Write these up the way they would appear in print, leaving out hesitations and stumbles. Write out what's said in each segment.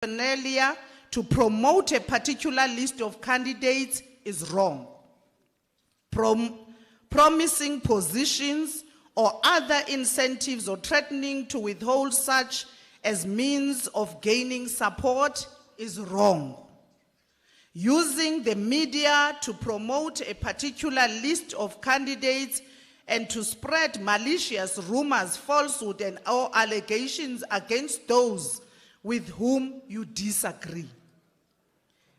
paraphernalia to promote a particular list of candidates is wrong. Promising positions or other incentives or threatening to withhold such as means of gaining support is wrong. Using the media to promote a particular list of candidates and to spread malicious rumors, falsehood, and or allegations against those with whom you disagree.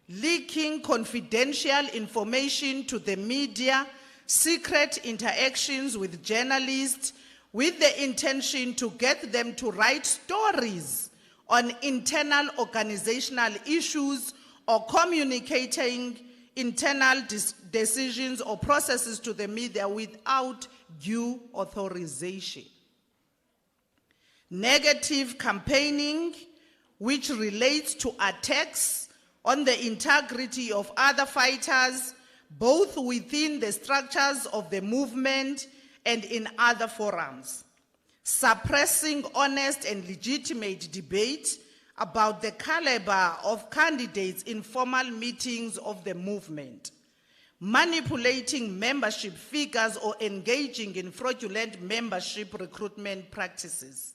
Leaking confidential information to the media, secret interactions with journalists with the intention to get them to write stories on internal organizational issues or communicating internal decisions or processes to the media without due authorization. Negative campaigning, which relates to attacks on the integrity of other fighters, both within the structures of the movement and in other forums. Suppressing honest and legitimate debate about the caliber of candidates in formal meetings of the movement. Manipulating membership figures or engaging in fraudulent membership recruitment practices.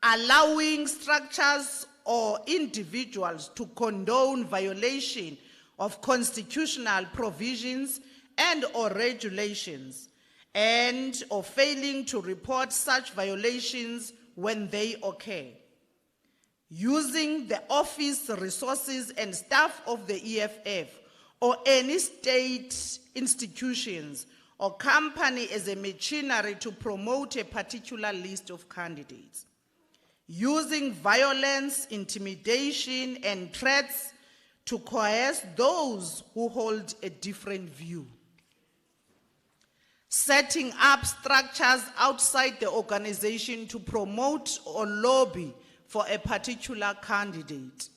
Allowing structures or individuals to condone violation of constitutional provisions and or regulations, and or failing to report such violations when they occur. Using the office, resources, and staff of the EFF or any state institutions or company as a machinery to promote a particular list of candidates. Using violence, intimidation, and threats to coerce those who hold a different view. Setting up structures outside the organization to promote or lobby for a particular candidate.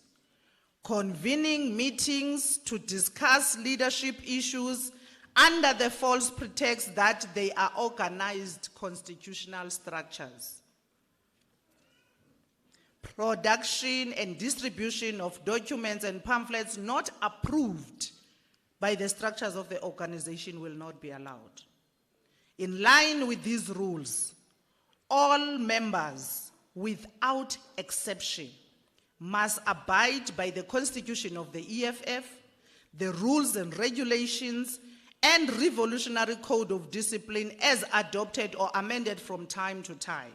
Convening meetings to discuss leadership issues under the false pretext that they are organized constitutional structures. Production and distribution of documents and pamphlets not approved by the structures of the organization will not be allowed. In line with these rules, all members, without exception, must abide by the Constitution of the EFF, the rules and regulations, and Revolutionary Code of Discipline as adopted or amended from time to time,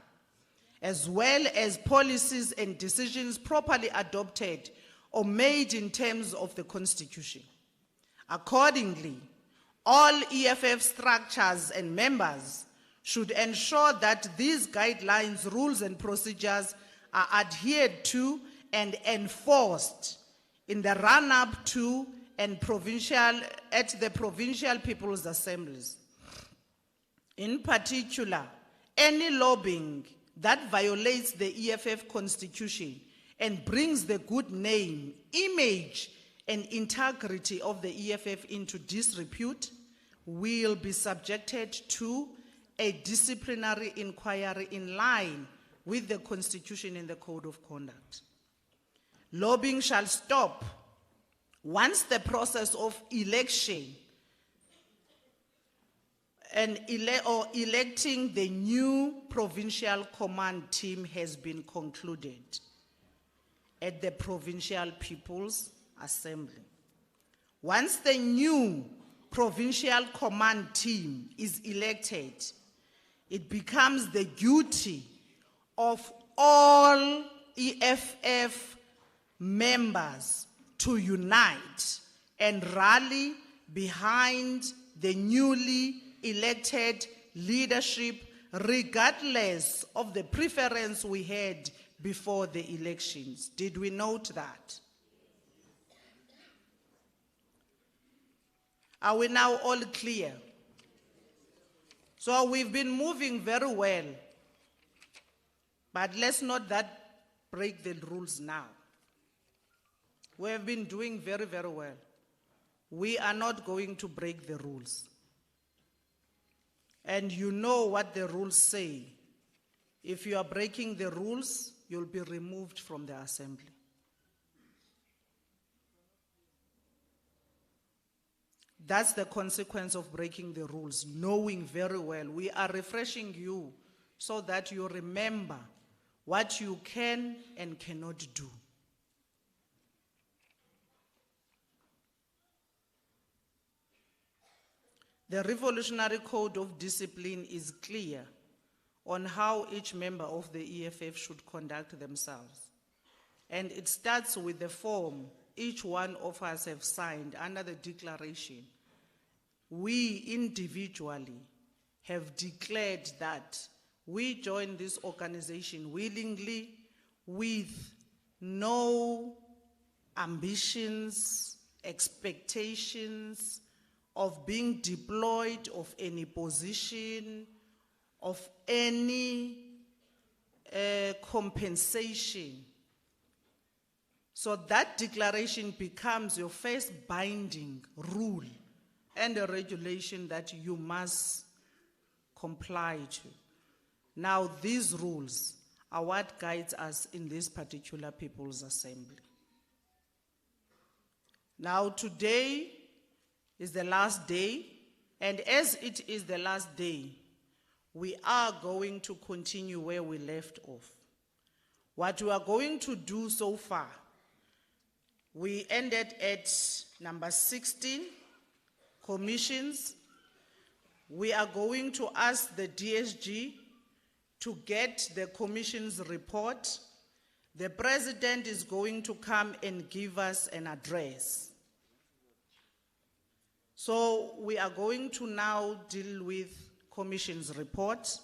as well as policies and decisions properly adopted or made in terms of the Constitution. Accordingly, all EFF structures and members should ensure that these guidelines, rules, and procedures are adhered to and enforced in the run-up to and at the provincial people's assemblies. In particular, any lobbying that violates the EFF constitution and brings the good name, image, and integrity of the EFF into disrepute will be subjected to a disciplinary inquiry in line with the Constitution and the Code of Conduct. Lobbying shall stop once the process of election and electing the new provincial command team has been concluded at the Provincial People's Assembly. Once the new provincial command team is elected, it becomes the duty of all EFF members to unite and rally behind the newly elected leadership, regardless of the preference we had before the elections. Did we note that? Are we now all clear? So we've been moving very well, but let's not break the rules now. We have been doing very, very well. We are not going to break the rules. And you know what the rules say. If you are breaking the rules, you'll be removed from the assembly. That's the consequence of breaking the rules, knowing very well. We are refreshing you so that you remember what you can and cannot do. The Revolutionary Code of Discipline is clear on how each member of the EFF should conduct themselves. And it starts with the form each one of us have signed under the declaration. We individually have declared that we join this organization willingly with no ambitions, expectations of being deployed of any position, of any compensation. So that declaration becomes your first binding rule and a regulation that you must comply to. Now, these rules are what guides us in this particular People's Assembly. Now, today is the last day, and as it is the last day, we are going to continue where we left off. What we are going to do so far, we ended at number 16, commissions. We are going to ask the DSG to get the commission's report. The president is going to come and give us an address. So we are going to now deal with commission's report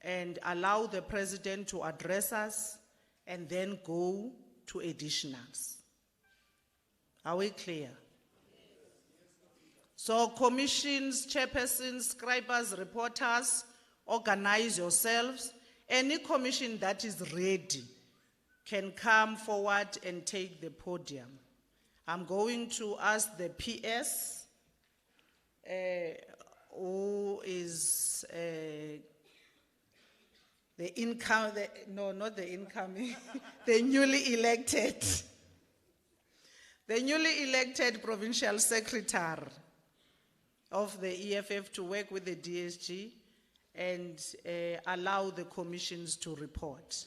and allow the president to address us and then go to additionals. Are we clear? So commissions, chairpersons, scribers, reporters, organize yourselves. Any commission that is ready can come forward and take the podium. I'm going to ask the PS, who is the incoming, no, not the incoming, the newly elected provincial secretary of the EFF to work with the DSG and allow the commissions to report.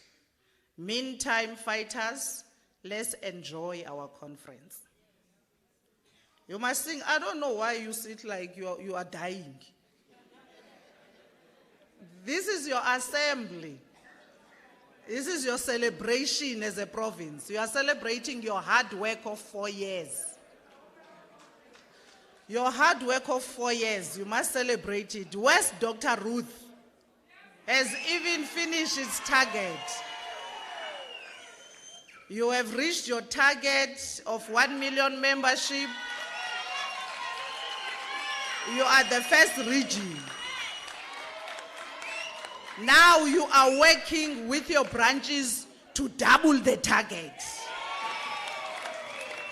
Meantime, fighters, let's enjoy our conference. You must think, I don't know why you sit like you are dying. This is your assembly. This is your celebration as a province. You are celebrating your hard work of 4 years. Your hard work of 4 years, you must celebrate it. Where's Dr. Ruth? Has even finished its target. You have reached your target of 1 million membership. You are the first region. Now you are working with your branches to double the target.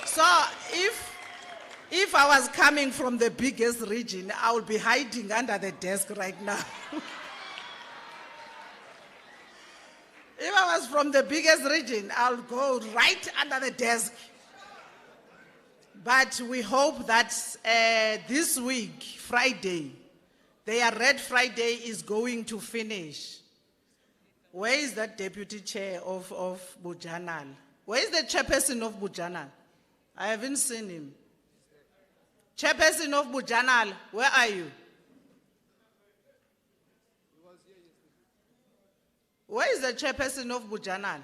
So if I was coming from the biggest region, I would be hiding under the desk right now. If I was from the biggest region, I'll go right under the desk. But we hope that this week, Friday, their Red Friday is going to finish. Where is that deputy chair of Bujanal? Where is the chairperson of Bujanal? I haven't seen him. Chairperson of Bujanal, where are you? Where is the chairperson of Bujanal?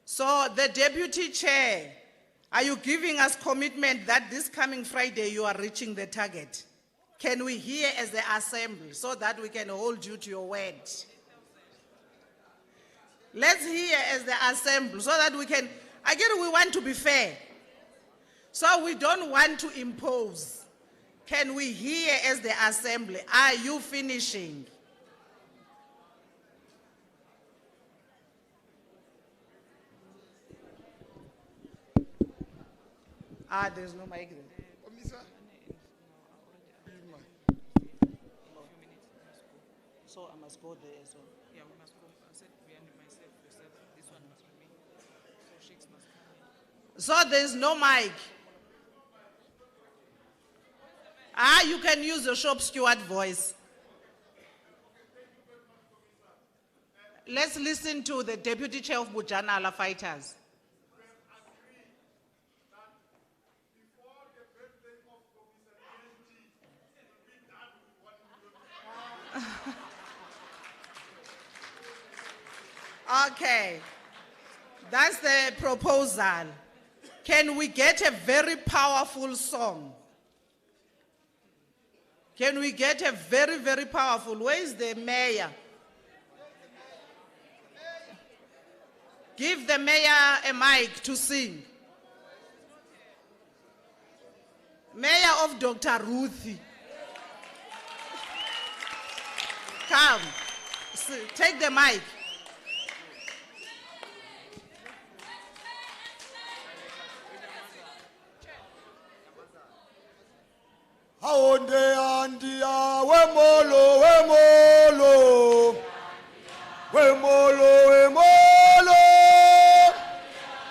So the deputy chair, are you giving us commitment that this coming Friday you are reaching the target? Can we hear as the assembly so that we can hold you to your word? Let's hear as the assembly so that we can, again, we want to be fair. So we don't want to impose. Can we hear as the assembly, are you finishing? There's no mic there. So I must go there as well. Yeah, we must go. I said, myself, yourself, this one must remain. So sheikhs must come in. So there's no mic. You can use your shop steward voice. Let's listen to the Deputy Chair of Bujanala Fighters. Okay, that's the proposal. Can we get a very powerful song? Can we get a very, very powerful? Where is the mayor? Give the mayor a mic to sing. Mayor of Dr. Ruthie. Come, take the mic. Aonde andia wemolo wemolo wemolo wemolo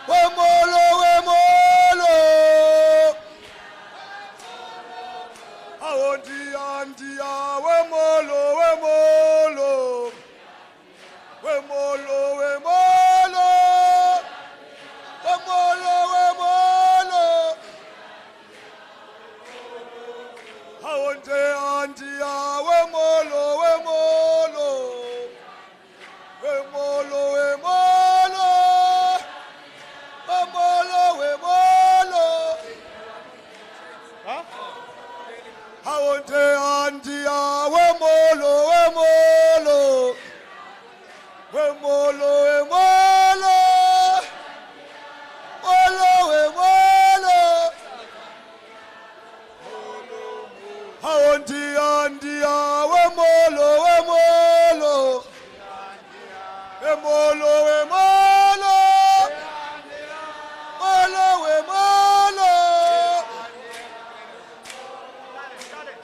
wemolo wemolo aonde andia wemolo wemolo wemolo wemolo wemolo wemolo aonde andia wemolo wemolo wemolo wemolo wemolo wemolo aonde andia wemolo wemolo wemolo wemolo wemolo wemolo aonde andia wemolo wemolo wemolo wemolo wemolo wemolo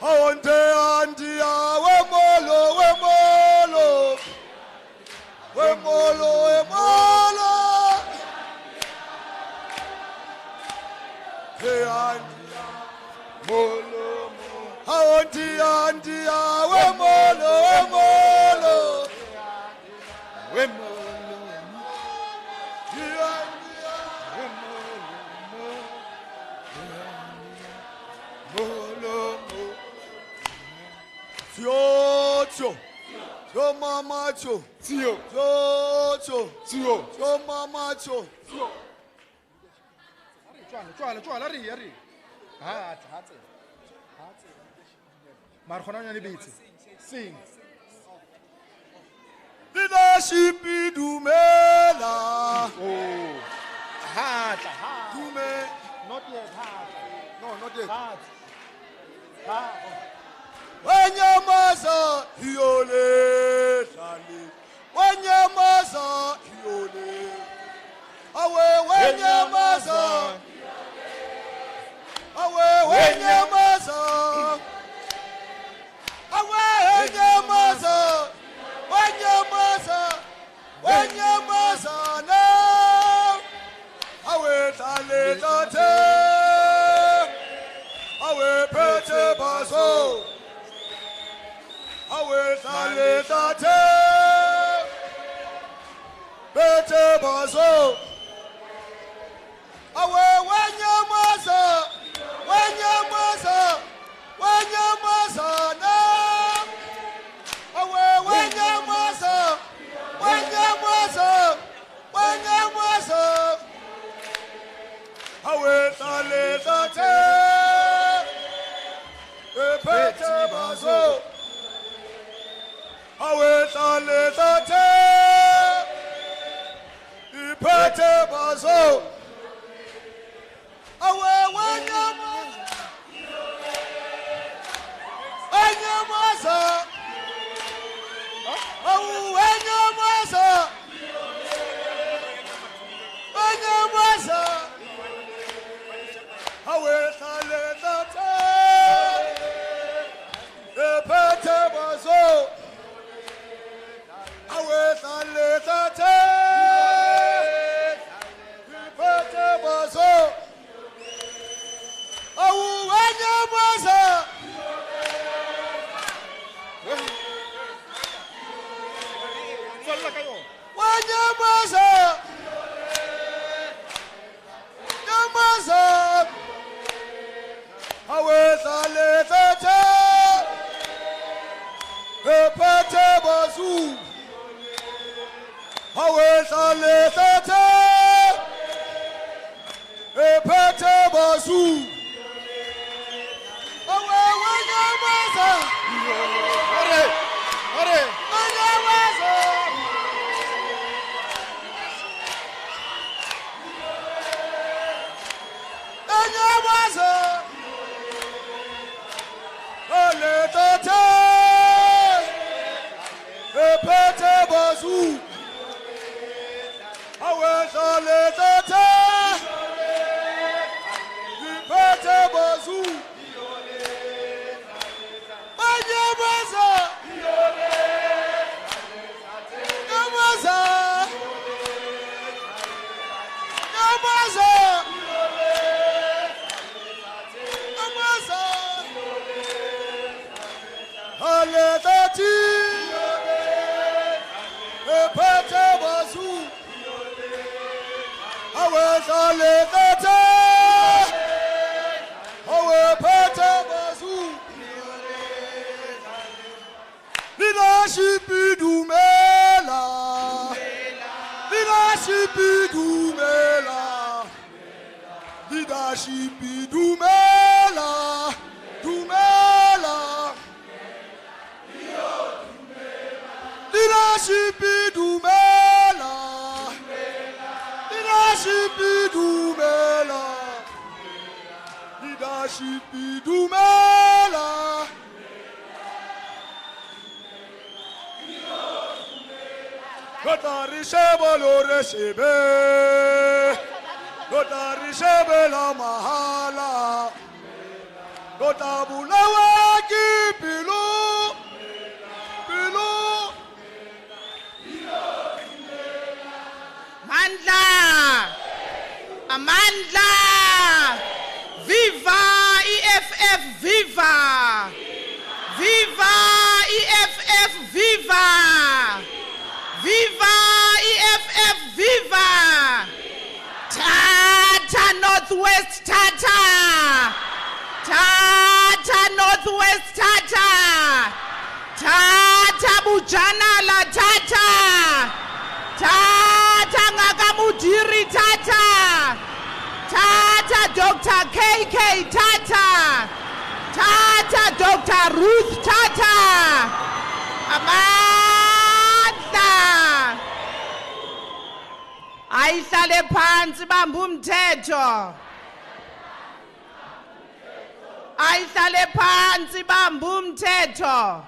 aonde andia wemolo wemolo wemolo wemolo molo aonde andia wemolo wemolo wemolo Yo mama cho, yo mama cho. Sing. Leadership dumela. Oh. Heart. Dume. Not yet heart. No, not yet. Heart. Wanyamaza hiole shali. Wanyamaza hiole. Awe wanyamaza. Awe wanyamaza. Awe wanyamaza. Wanyamaza. Wanyamaza na. Awe tale tate. Awe pete baso. Awe tale tate. Pete baso. Awe wanyamaza. Wanyamaza. Wanyamaza na. Awe wanyamaza. Wanyamaza. Wanyamaza. Awe tale tate. Pete baso. Awe tale tate. Pete baso. Awe wanyamaza. Wanyamaza. Awe wanyamaza. Wanyamaza. Awe tale tate. Pete baso. Awe tale tate. Wanyamaza. Nyamaza. Aweza letete. Epete bazu. Aweza letete. Epete bazu. Wanyamaza. Hurry! Hurry! Wanyamaza. Wanyamaza. Letete. Epete bazu. Aweza letete. Epete bazu. Wanyamaza. Nyamaza. Nyamaza. Nyamaza. Aletati. Epete bazu. Aweza letete. Awepete bazu. Leadership idumela. Leadership idumela. Leadership idumela. Dumela. Leadership idumela. Leadership idumela. Leadership idumela. Notarisebe lo recebe. Notarisebe la mahala. Notabulawa ki pilu. Pilu. Mandla! Amandla! Viva EFF, viva! Viva EFF, viva! Viva EFF, viva! Tata Northwest, Tata! Tata Northwest, Tata! Tata Bujanala, Tata! Tata Ngakamudiri, Tata! Tata Dr. KK, Tata! Tata Dr. Ruth, Tata! Amandla! Ayihlale phansi bamba umthetho. Ayihlale phansi bamba umthetho.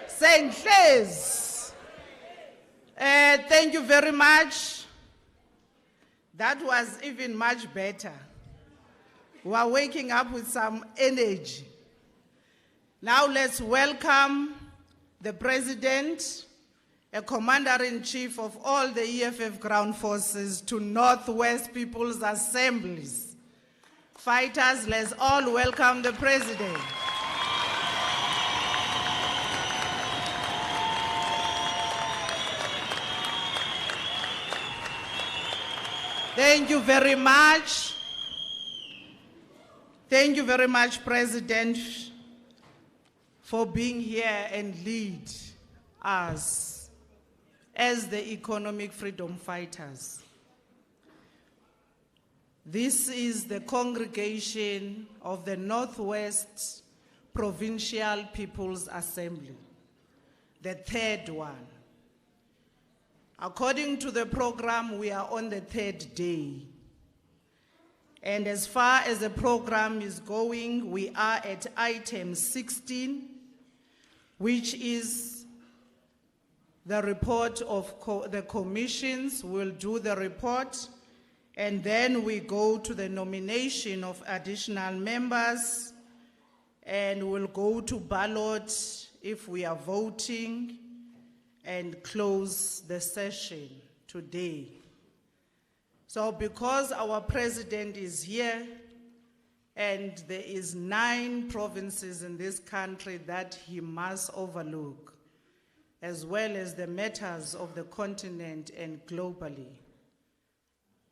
Senhlezi. Thank you very much. That was even much better. We are waking up with some energy. Now let's welcome the President, a Commander-in-Chief of all the EFF ground forces, to Northwest People's Assemblies. Fighters, let's all welcome the President. Thank you very much. Thank you very much, President, for being here and lead us as the economic freedom fighters. This is the congregation of the Northwest Provincial People's Assembly, the third one. According to the program, we are on the third day. And as far as the program is going, we are at item 16, which is the report of the commissions. We'll do the report, and then we go to the nomination of additional members, and we'll go to ballot if we are voting, and close the session today. So because our president is here, and there is 9 provinces in this country that he must overlook, as well as the matters of the continent and globally.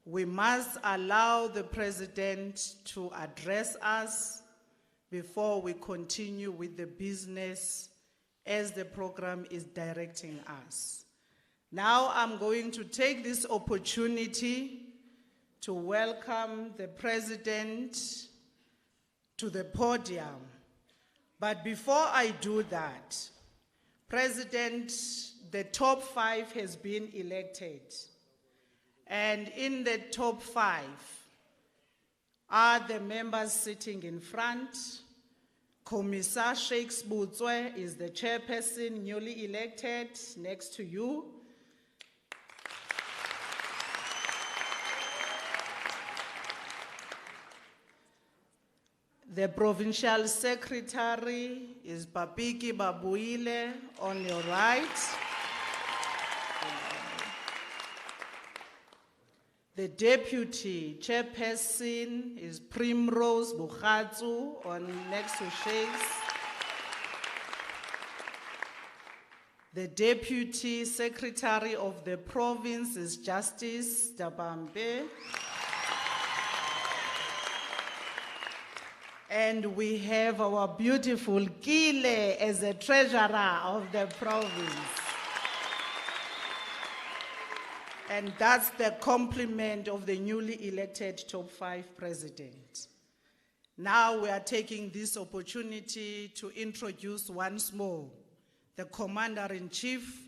We must allow the President to address us before we continue with the business as the program is directing us. Now I'm going to take this opportunity to welcome the President to the podium. But before I do that, President, the top 5 has been elected. And in the top 5 are the members sitting in front. Commissar Shakes Butswe is the chairperson, newly elected, next to you. The Provincial Secretary is Papiki Babuile on your right. The Deputy Chairperson is Primrose Bukhatsu on next to Shakes. The Deputy Secretary of the Province is Justice Dabambe. And we have our beautiful Kile as the treasurer of the province. And that's the complement of the newly elected top 5 president. Now we are taking this opportunity to introduce once more the Commander-in-Chief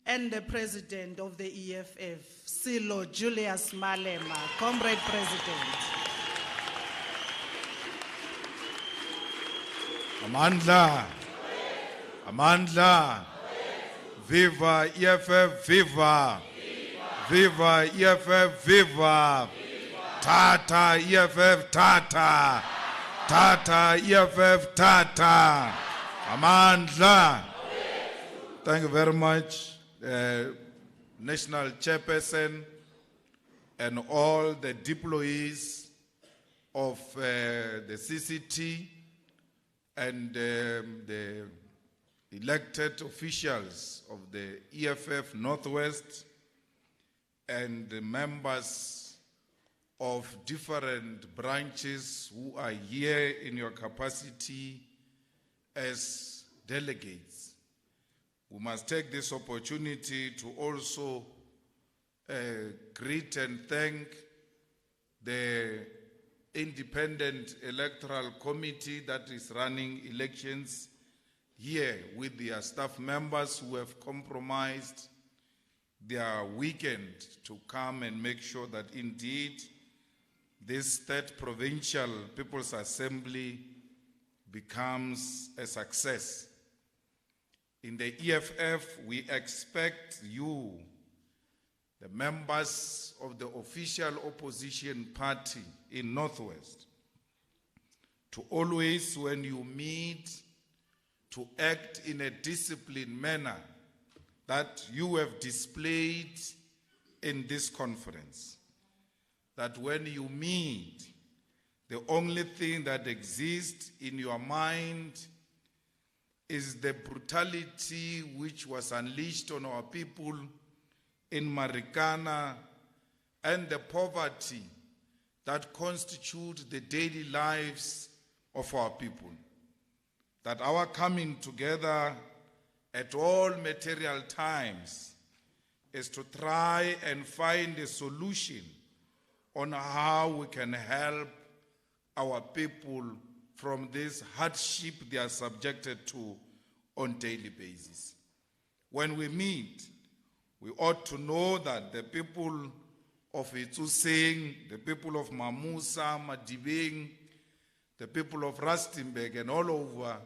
and the President of the EFF, CIC Julius Malema. Comrade President. Amandla, Amandla, Viva EFF, Viva, Viva EFF, Viva, Tata EFF, Tata, Tata EFF, Tata, Amandla. Thank you very much, National Chairperson and all the deployees of the CCT and the elected officials of the EFF Northwest and the members of different branches who are here in your capacity as delegates. We must take this opportunity to also greet and thank the Independent Electoral Committee that is running elections here with their staff members who have compromised their weekend to come and make sure that indeed this third Provincial People's Assembly becomes a success. In the EFF, we expect you, the members of the official opposition party in Northwest, to always, when you meet, to act in a disciplined manner that you have displayed in this conference. That when you meet, the only thing that exists in your mind is the brutality which was unleashed on our people in Marikana and the poverty that constitute the daily lives of our people. That our coming together at all material times is to try and find a solution on how we can help our people from this hardship they are subjected to on daily basis. When we meet, we ought to know that the people of Itusing, the people of Mamusa, Madibeng, the people of Rustenburg and all over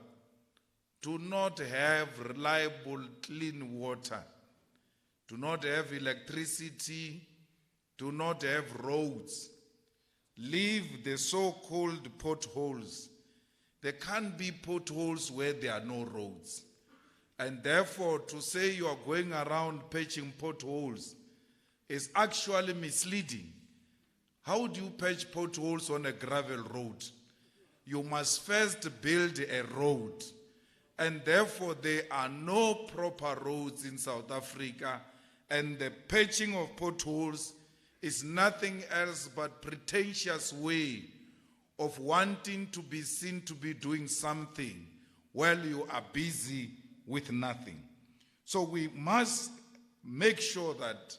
do not have reliable clean water, do not have electricity, do not have roads. Leave the so-called potholes. There can't be potholes where there are no roads. And therefore, to say you are going around patching potholes is actually misleading. How do you patch potholes on a gravel road? You must first build a road. and therefore there are no proper roads in South Africa, and the patching of potholes is nothing else but pretentious way of wanting to be seen to be doing something while you are busy with nothing. So we must make sure that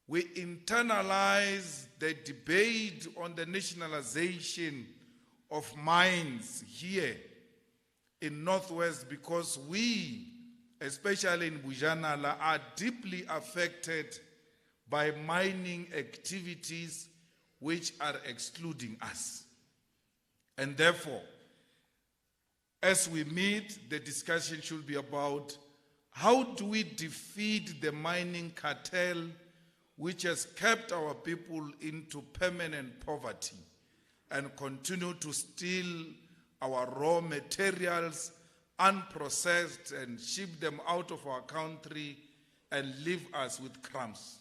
we internalize the debate on the nationalization of mines here in Northwest, because we, especially in Bujanala, are deeply affected by mining activities which are excluding us. And therefore, as we meet, the discussion should be about how do we defeat the mining cartel which has kept our people into permanent poverty and continue to steal our raw materials unprocessed and ship them out of our country and leave us with crumbs.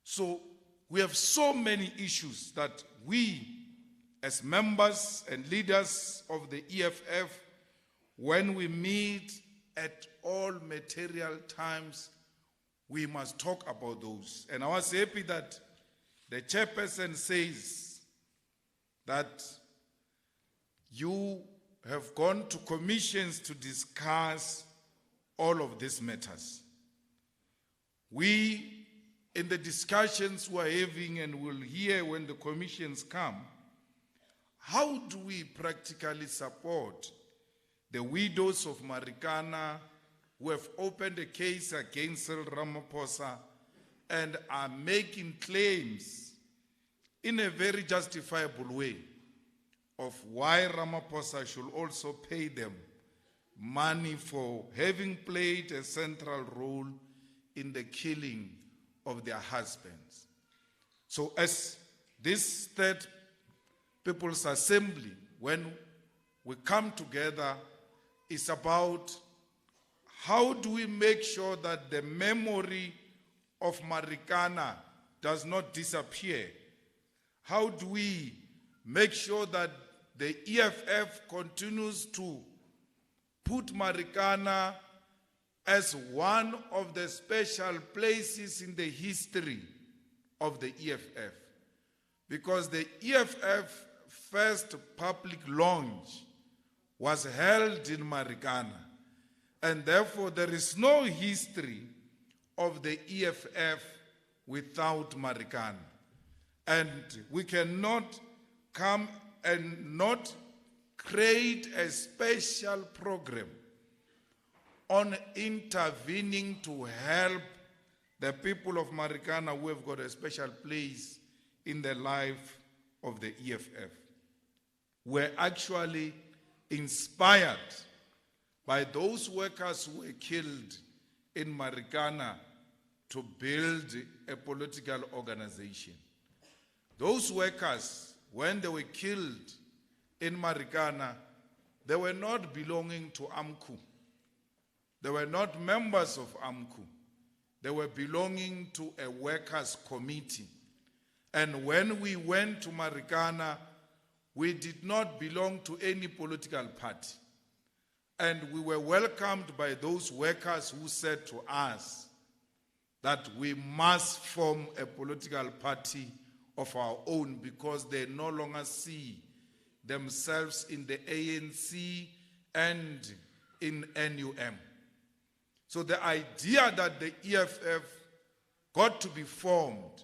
So we have so many issues that we, as members and leaders of the EFF, when we meet at all material times, we must talk about those. And I was happy that the chairperson says that you have gone to commissions to discuss all of these matters. We, in the discussions we're having and will hear when the commissions come, how do we practically support the widows of Marikana who have opened a case against Ramaphosa and are making claims in a very justifiable way of why Ramaphosa should also pay them money for having played a central role in the killing of their husbands. So as this third People's Assembly, when we come together, is about how do we make sure that the memory of Marikana does not disappear? How do we make sure that the EFF continues to put Marikana as one of the special places in the history of the EFF? Because the EFF first public launch was held in Marikana, and therefore there is no history of the EFF without Marikana. And we cannot come and not create a special program on intervening to help the people of Marikana who have got a special place in the life of the EFF. We're actually inspired by those workers who were killed in Marikana to build a political organization. Those workers, when they were killed in Marikana, they were not belonging to AMCU. They were not members of AMCU. They were belonging to a workers' committee. And when we went to Marikana, we did not belong to any political party. And we were welcomed by those workers who said to us that we must form a political party of our own because they no longer see themselves in the ANC and in NUM. So the idea that the EFF got to be formed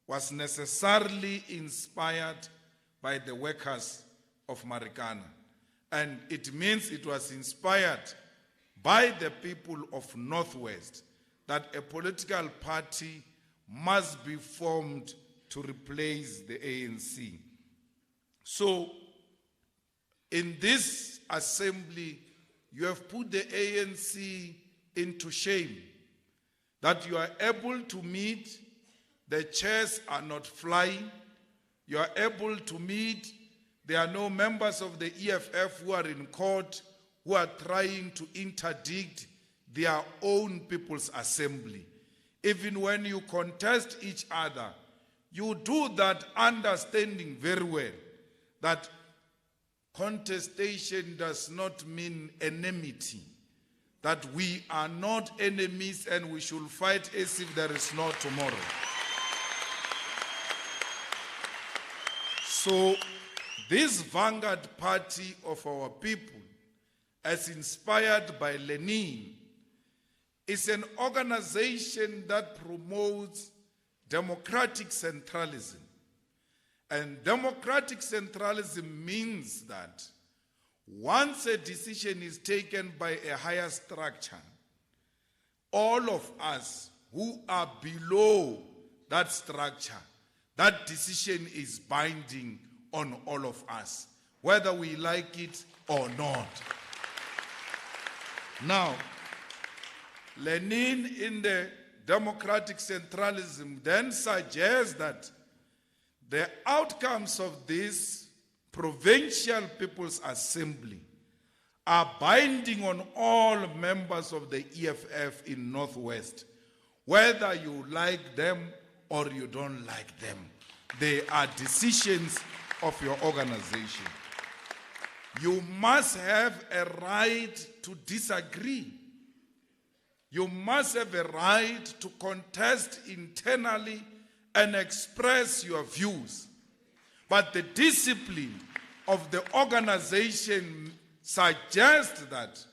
was necessarily inspired by the workers of Marikana. And it means it was inspired by the people of Northwest that a political party must be formed to replace the ANC. So, in this assembly, you have put the ANC into shame. That you are able to meet, the chairs are not flying. You are able to meet, there are no members of the EFF who are in court who are trying to interdict their own people's assembly. Even when you contest each other, you do that understanding very well that contestation does not mean enmity. That we are not enemies and we should fight as if there is no tomorrow. So, this vanguard party of our people, as inspired by Lenin, is an organization that promotes democratic centralism. And democratic centralism means that once a decision is taken by a higher structure, all of us who are below that structure, that decision is binding on all of us, whether we like it or not. Now, Lenin in the democratic centralism then suggests that the outcomes of this Provincial People's Assembly are binding on all members of the EFF in Northwest, whether you like them or you don't like them. They are decisions of your organization. You must have a right to disagree. You must have a right to contest internally and express your views. But the discipline of the organization suggests that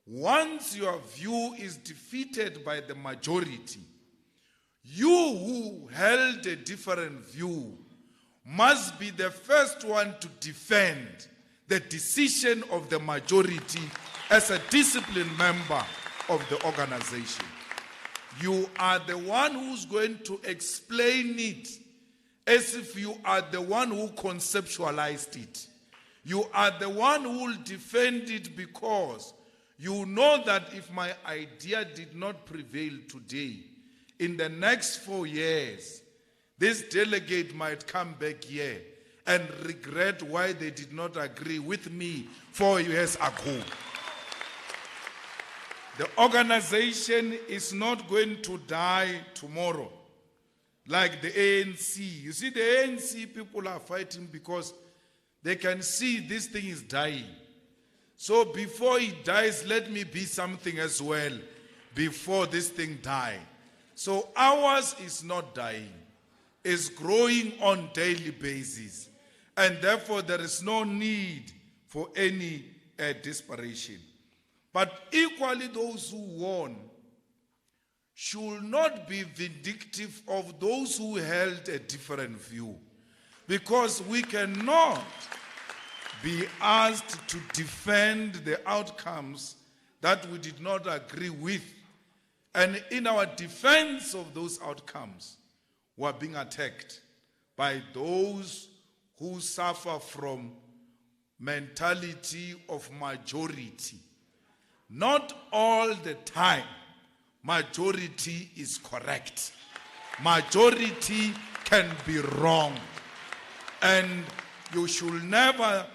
once your view is defeated by the majority, you who held a different view must be the first one to defend the decision of the majority as a disciplined member of the organization. You are the one who's going to explain it as if you are the one who conceptualized it. You are the one who will defend it because you know that if my idea did not prevail today, in the next 4 years, this delegate might come back here and regret why they did not agree with me 4 years ago. The organization is not going to die tomorrow like the ANC. You see, the ANC people are fighting because they can see this thing is dying. So before it dies, let me be something as well before this thing dies. So ours is not dying. It's growing on daily basis. And therefore there is no need for any desperation. But equally those who won should not be vindictive of those who held a different view. Because we cannot be asked to defend the outcomes that we did not agree with. And in our defense of those outcomes, we are being attacked by those who suffer from mentality of majority. Not all the time majority is correct. Majority can be wrong. And you should never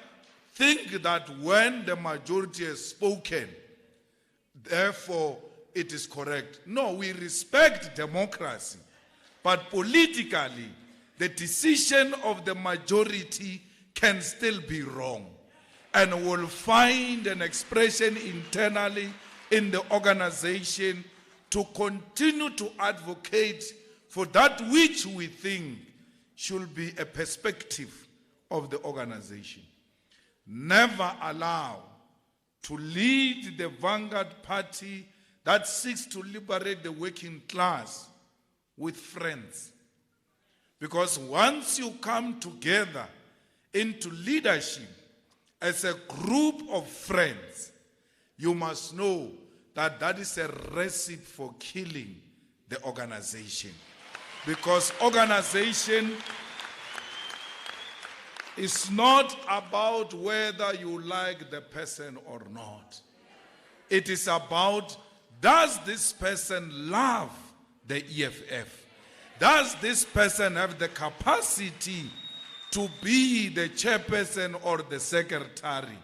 think that when the majority has spoken, therefore it is correct. No, we respect democracy. But politically, the decision of the majority can still be wrong. And will find an expression internally in the organization to continue to advocate for that which we think should be a perspective of the organization. Never allow to lead the vanguard party that seeks to liberate the working class with friends. Because once you come together into leadership as a group of friends, you must know that that is a recipe for killing the organization. Because organization is not about whether you like the person or not. It is about, does this person love the EFF? Does this person have the capacity to be the chairperson or the secretary?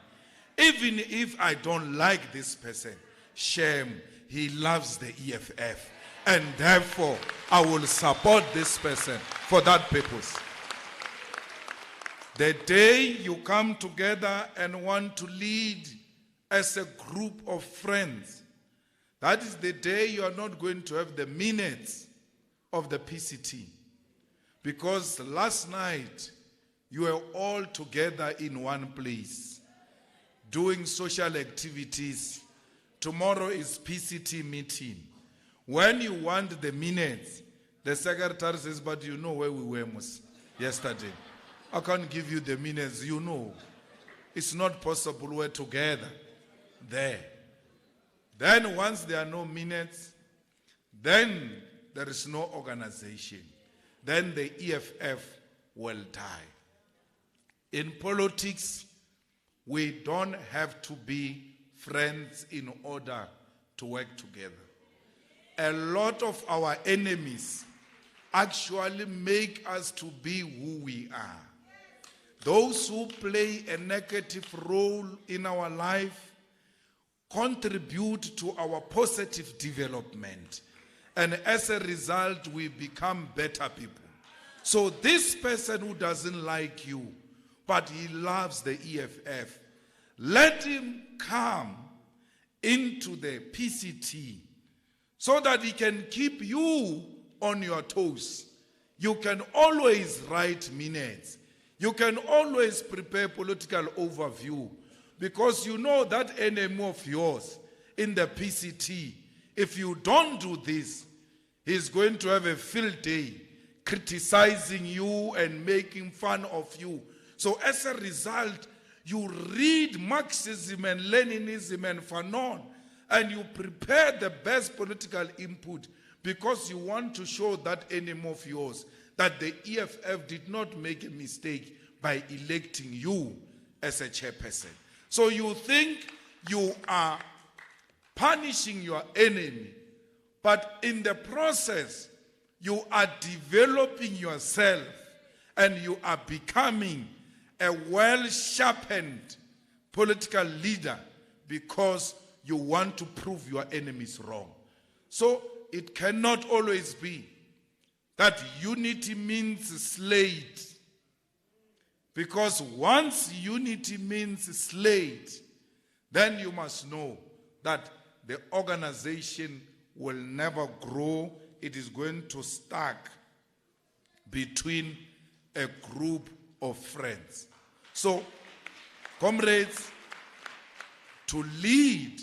Even if I don't like this person, shame, he loves the EFF. And therefore, I will support this person for that purpose. The day you come together and want to lead as a group of friends, that is the day you are not going to have the minutes of the PCT. Because last night, you were all together in one place, doing social activities. Tomorrow is PCT meeting. When you want the minutes, the secretary says, but you know where we were yesterday. I can't give you the minutes, you know. It's not possible, we're together there. Then once there are no minutes, then there is no organization. Then the EFF will die. In politics, we don't have to be friends in order to work together. A lot of our enemies actually make us to be who we are. Those who play a negative role in our life contribute to our positive development. And as a result, we become better people. So this person who doesn't like you, but he loves the EFF, let him come into the PCT so that he can keep you on your toes. You can always write minutes. You can always prepare political overview, because you know that enemy of yours in the PCT, if you don't do this, he's going to have a field day criticizing you and making fun of you. So as a result, you read Marxism and Leninism and Fanon, and you prepare the best political input because you want to show that enemy of yours that the EFF did not make a mistake by electing you as a chairperson. So you think you are punishing your enemy, but in the process, you are developing yourself and you are becoming a well-sharpened political leader because you want to prove your enemies wrong. So it cannot always be that unity means slate. Because once unity means slate, then you must know that the organization will never grow. It is going to stack between a group of friends. So, comrades, to lead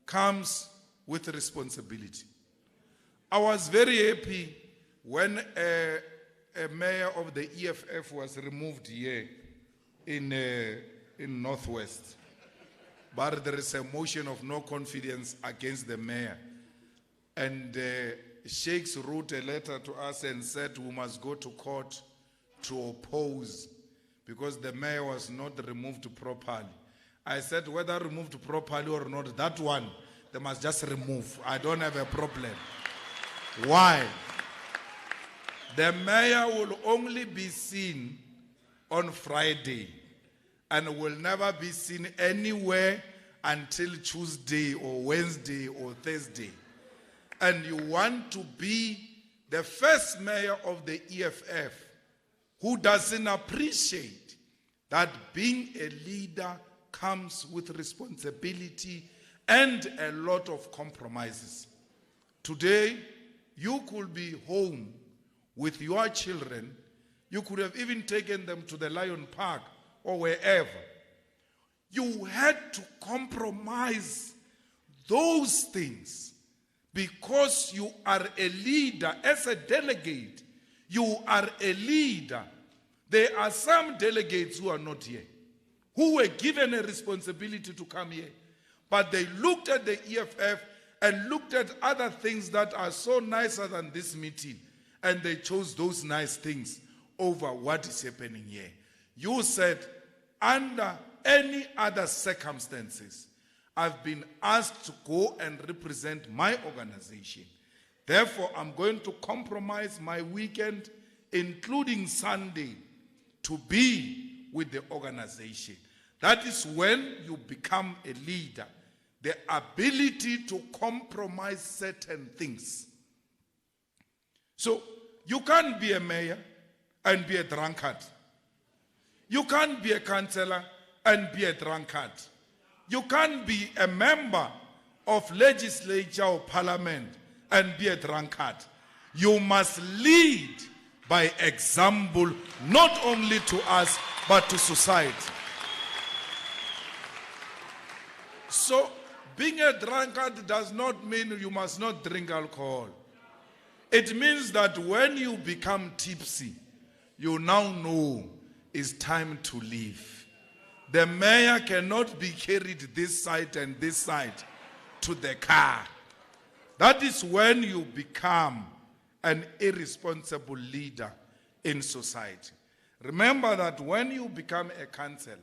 comes with responsibility. I was very happy when a mayor of the EFF was removed here in Northwest. But there is a motion of no confidence against the mayor. And Sheikhs wrote a letter to us and said we must go to court to oppose because the mayor was not removed properly. I said whether removed properly or not, that one, they must just remove. I don't have a problem. Why? The mayor will only be seen on Friday and will never be seen anywhere until Tuesday or Wednesday or Thursday. And you want to be the first mayor of the EFF who doesn't appreciate that being a leader comes with responsibility and a lot of compromises. Today, you could be home with your children. You could have even taken them to the Lion Park or wherever. You had to compromise those things because you are a leader. As a delegate, you are a leader. There are some delegates who are not here, who were given a responsibility to come here. But they looked at the EFF and looked at other things that are so nicer than this meeting, and they chose those nice things over what is happening here. You said, under any other circumstances, I've been asked to go and represent my organization. Therefore, I'm going to compromise my weekend, including Sunday, to be with the organization. That is when you become a leader. The ability to compromise certain things. So, you can't be a mayor and be a drunkard. You can't be a councillor and be a drunkard. You can't be a member of legislature or parliament and be a drunkard. You must lead by example, not only to us, but to society. So, being a drunkard does not mean you must not drink alcohol. It means that when you become tipsy, you now know it's time to leave. The mayor cannot be carried this side and this side to the car. That is when you become an irresponsible leader in society. Remember that when you become a councillor,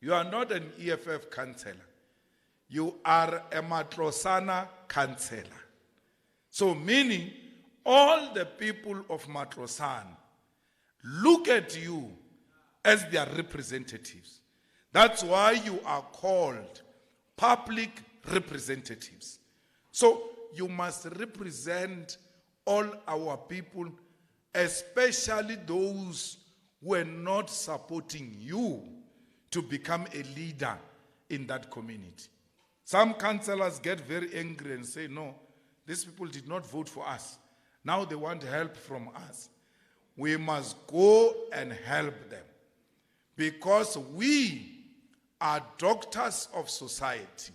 you are not an EFF councillor. You are a Matlosana councillor. So meaning all the people of Matlosana look at you as their representatives. That's why you are called public representatives. So you must represent all our people, especially those who are not supporting you to become a leader in that community. Some councillors get very angry and say, no, these people did not vote for us. Now they want help from us. We must go and help them because we are doctors of society.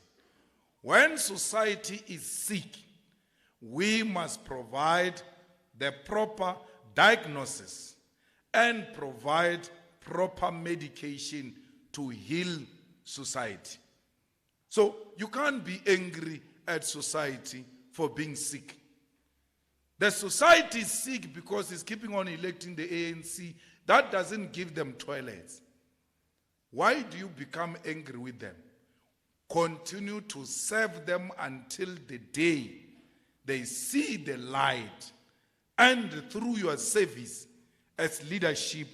When society is sick, we must provide the proper diagnosis and provide proper medication to heal society. So you can't be angry at society for being sick. The society is sick because it's keeping on electing the ANC. That doesn't give them toilets. Why do you become angry with them? Continue to serve them until the day they see the light. And through your service as leadership,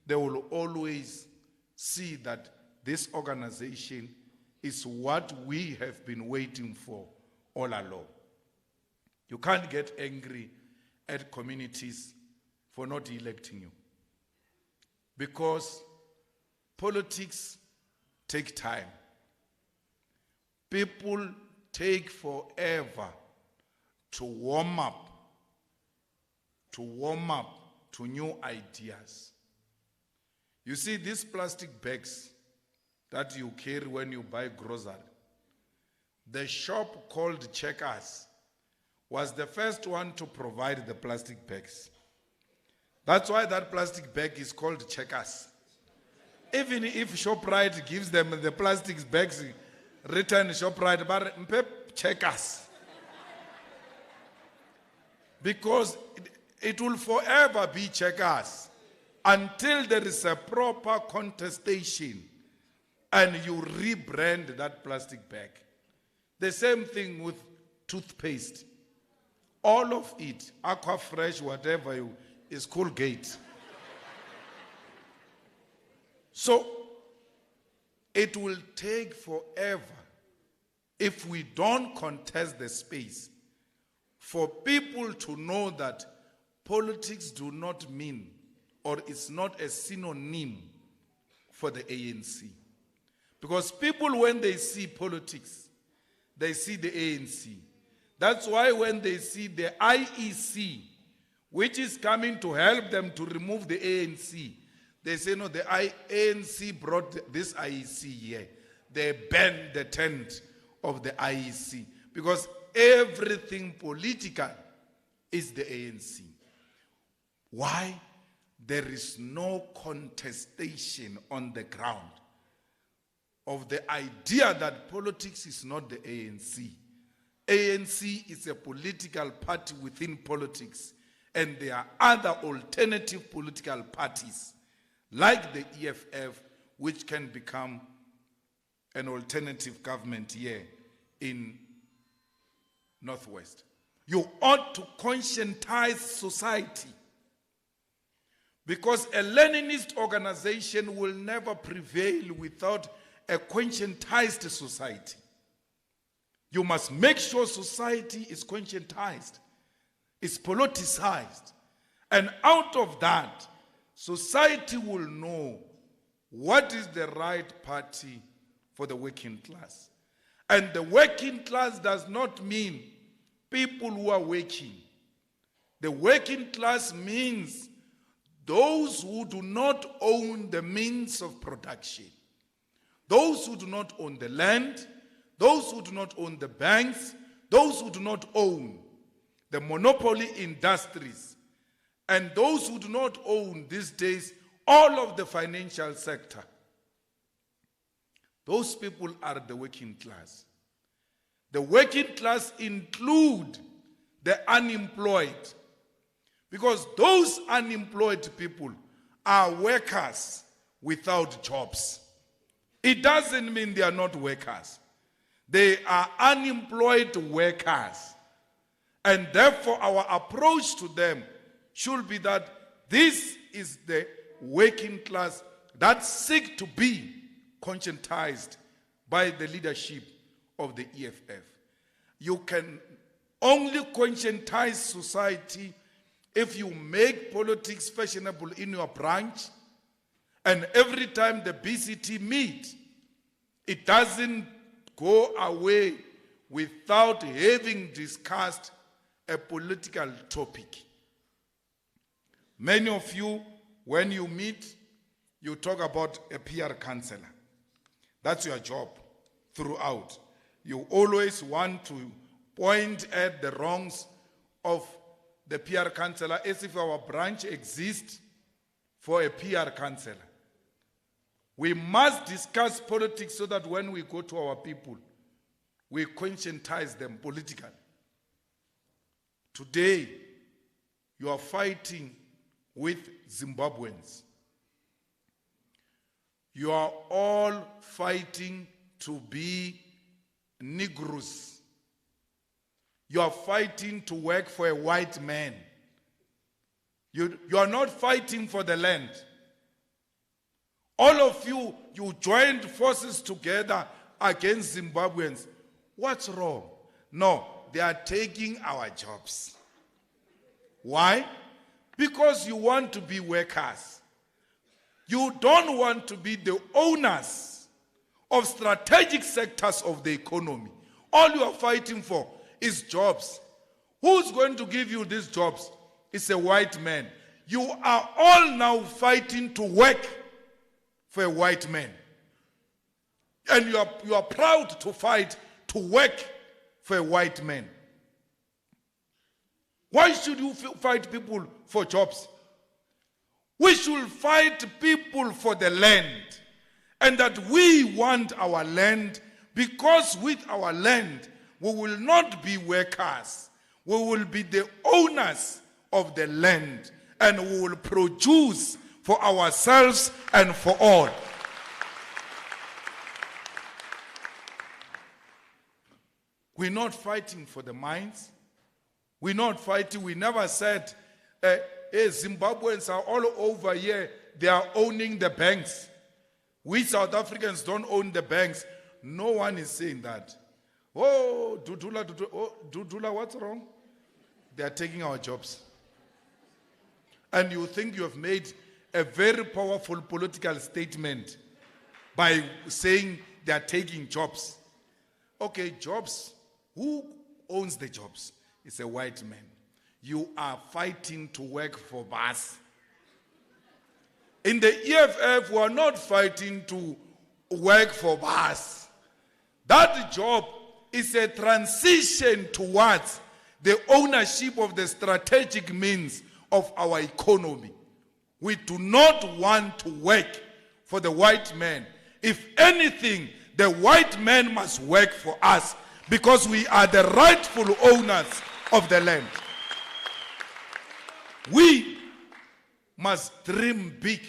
they will always see that this organization is what we have been waiting for all along. You can't get angry at communities for not electing you. Because politics take time. People take forever to warm up to new ideas. You see, these plastic bags that you carry when you buy grocery, the shop called Checkers was the first one to provide the plastic bags. That's why that plastic bag is called Checkers. Even if ShopRite gives them the plastic bags, written ShopRite, but Checkers. Because it will forever be Checkers until there is a proper contestation and you rebrand that plastic bag. The same thing with toothpaste. All of it, Aqua Fresh, whatever, is Colgate. So, it will take forever if we don't contest the space for people to know that politics do not mean, or it's not a synonym for the ANC. Because people, when they see politics, they see the ANC. That's why when they see the IEC, which is coming to help them to remove the ANC, they say, no, the ANC brought this IEC here. They banned the tent of the IEC. Because everything political is the ANC. Why? There is no contestation on the ground of the idea that politics is not the ANC. ANC is a political party within politics, and there are other alternative political parties like the EFF, which can become an alternative government here in Northwest. You ought to conscientize society, because a Leninist organization will never prevail without a conscientized society. You must make sure society is conscientized, is politicized, and out of that, society will know what is the right party for the working class. And the working class does not mean people who are working. The working class means those who do not own the means of production, those who do not own the land, those who do not own the banks, those who do not own the monopoly industries, and those who do not own these days all of the financial sector. Those people are the working class. The working class include the unemployed, because those unemployed people are workers without jobs. It doesn't mean they are not workers. They are unemployed workers. And therefore our approach to them should be that this is the working class that seek to be conscientized by the leadership of the EFF. You can only conscientize society if you make politics fashionable in your branch, and every time the BCT meet, it doesn't go away without having discussed a political topic. Many of you, when you meet, you talk about a PR counselor. That's your job throughout. You always want to point at the wrongs of the PR counselor as if our branch exists for a PR counselor. We must discuss politics so that when we go to our people, we conscientize them politically. Today, you are fighting with Zimbabweans. You are all fighting to be Negroes. You are fighting to work for a white man. You are not fighting for the land. All of you joined forces together against Zimbabweans. What's wrong? No, they are taking our jobs. Why? Because you want to be workers. You don't want to be the owners of strategic sectors of the economy. All you are fighting for is jobs. Who's going to give you these jobs? It's a white man. You are all now fighting to work for a white man. And you are proud to fight to work for a white man. Why should you fight people for jobs? We should fight people for the land, and that we want our land, because with our land we will not be workers. We will be the owners of the land, and we will produce for ourselves and for all. We're not fighting for the mines. We're not fighting. We never said, hey, Zimbabweans are all over here. They are owning the banks. We South Africans don't own the banks. No one is saying that. Oh, Dudula, what's wrong? They are taking our jobs. And you think you have made a very powerful political statement by saying they are taking jobs. Okay, jobs. Who owns the jobs? It's a white man. You are fighting to work for us. In the EFF, we are not fighting to work for us. That job is a transition towards the ownership of the strategic means of our economy. We do not want to work for the white man. If anything, the white man must work for us, because we are the rightful owners of the land. We must dream big.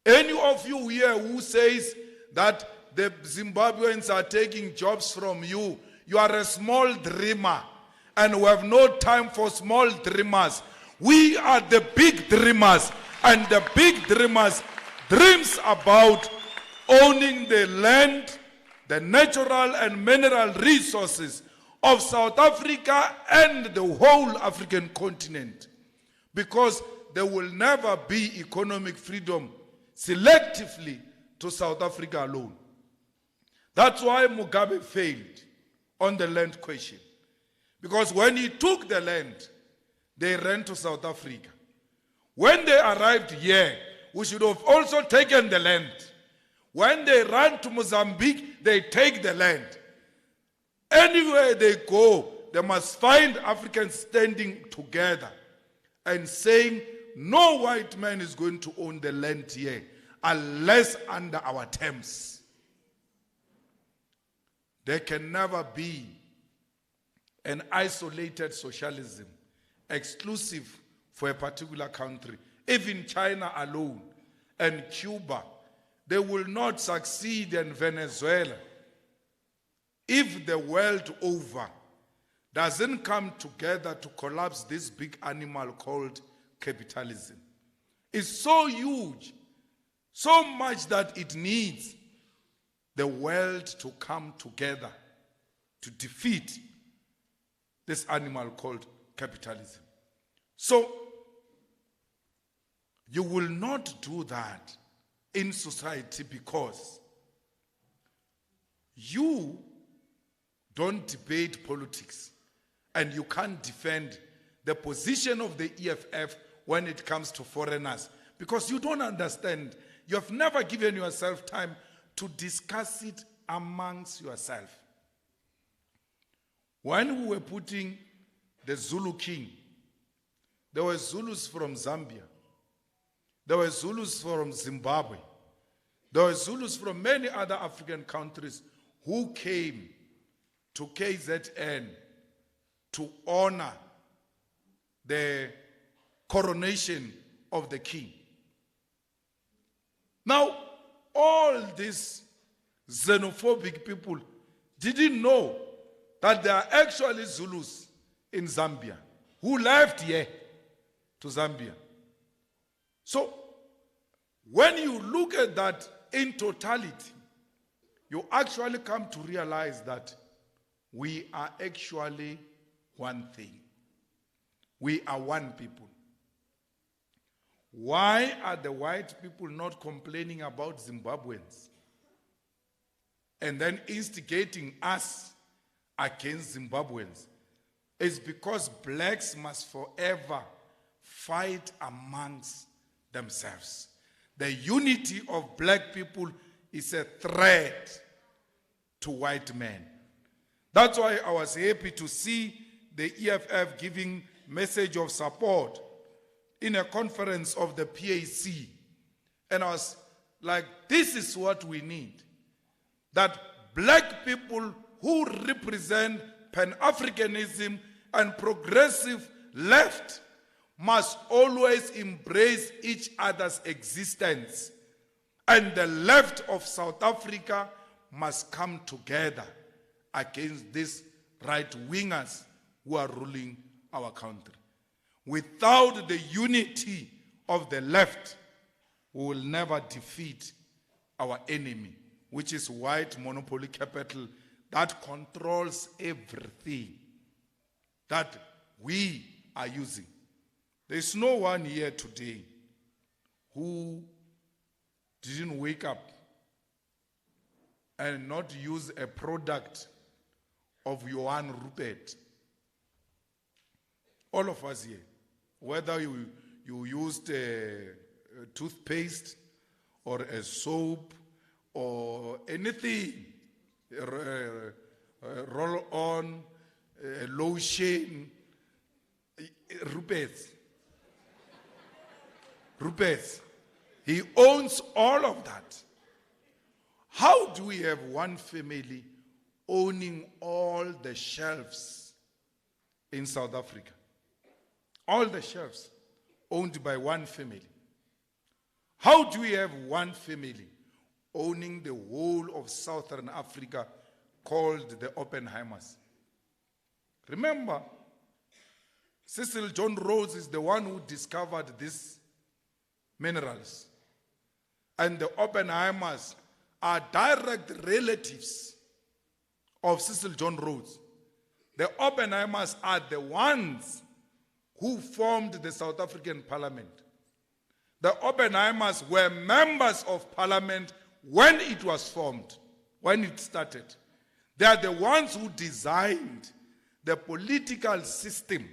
Any of you here who says that the Zimbabweans are taking jobs from you, you are a small dreamer, and we have no time for small dreamers. We are the big dreamers, and the big dreamers dreams about owning the land, the natural and mineral resources of South Africa and the whole African continent. Because there will never be economic freedom selectively to South Africa alone. That's why Mugabe failed on the land question. Because when he took the land, they ran to South Africa. When they arrived here, we should have also taken the land. When they run to Mozambique, they take the land. Anywhere they go, they must find Africans standing together and saying, no white man is going to own the land here unless under our terms. There can never be an isolated socialism exclusive for a particular country. Even China alone and Cuba, they will not succeed in Venezuela if the world over doesn't come together to collapse this big animal called capitalism. It's so huge, so much that it needs the world to come together to defeat this animal called capitalism. So, you will not do that in society because you don't debate politics and you can't defend the position of the EFF when it comes to foreigners because you don't understand. You have never given yourself time to discuss it amongst yourself. When we were putting the Zulu king, there were Zulus from Zambia. There were Zulus from Zimbabwe. There were Zulus from many other African countries who came to KZN to honor the coronation of the king. Now, all these xenophobic people didn't know that there are actually Zulus in Zambia who left here to Zambia. So, when you look at that in totality, you actually come to realize that we are actually one thing. We are one people. Why are the white people not complaining about Zimbabweans and then instigating us against Zimbabweans? It's because blacks must forever fight amongst themselves. The unity of black people is a threat to white men. That's why I was happy to see the EFF giving message of support in a conference of the PAC. And I was like, this is what we need. That black people who represent Pan-Africanism and progressive left must always embrace each other's existence. And the left of South Africa must come together against these right-wingers who are ruling our country. Without the unity of the left, we will never defeat our enemy, which is white monopoly capital that controls everything that we are using. There is no one here today who didn't wake up and not use a product of Johan Rupert. All of us here, whether you used a toothpaste or a soap or anything, roll on, lotion, Rupert, he owns all of that. How do we have one family owning all the shelves in South Africa? All the shelves owned by one family. How do we have one family owning the whole of Southern Africa called the Oppenheimers? Remember, Cecil John Rhodes is the one who discovered these minerals. And the Oppenheimers are direct relatives of Cecil John Rhodes. The Oppenheimers are the ones who formed the South African Parliament. The Oppenheimers were members of Parliament when it was formed, when it started. They are the ones who designed the political system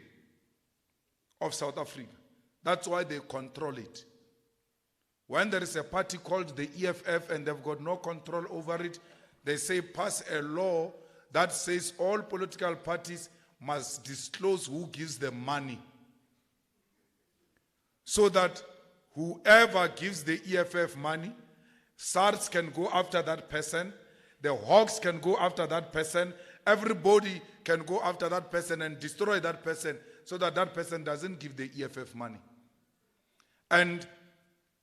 of South Africa. That's why they control it. When there is a party called the EFF and they've got no control over it, they say pass a law that says all political parties must disclose who gives them money, so that whoever gives the EFF money, SARS can go after that person, the Hawks can go after that person, everybody can go after that person and destroy that person, so that that person doesn't give the EFF money. And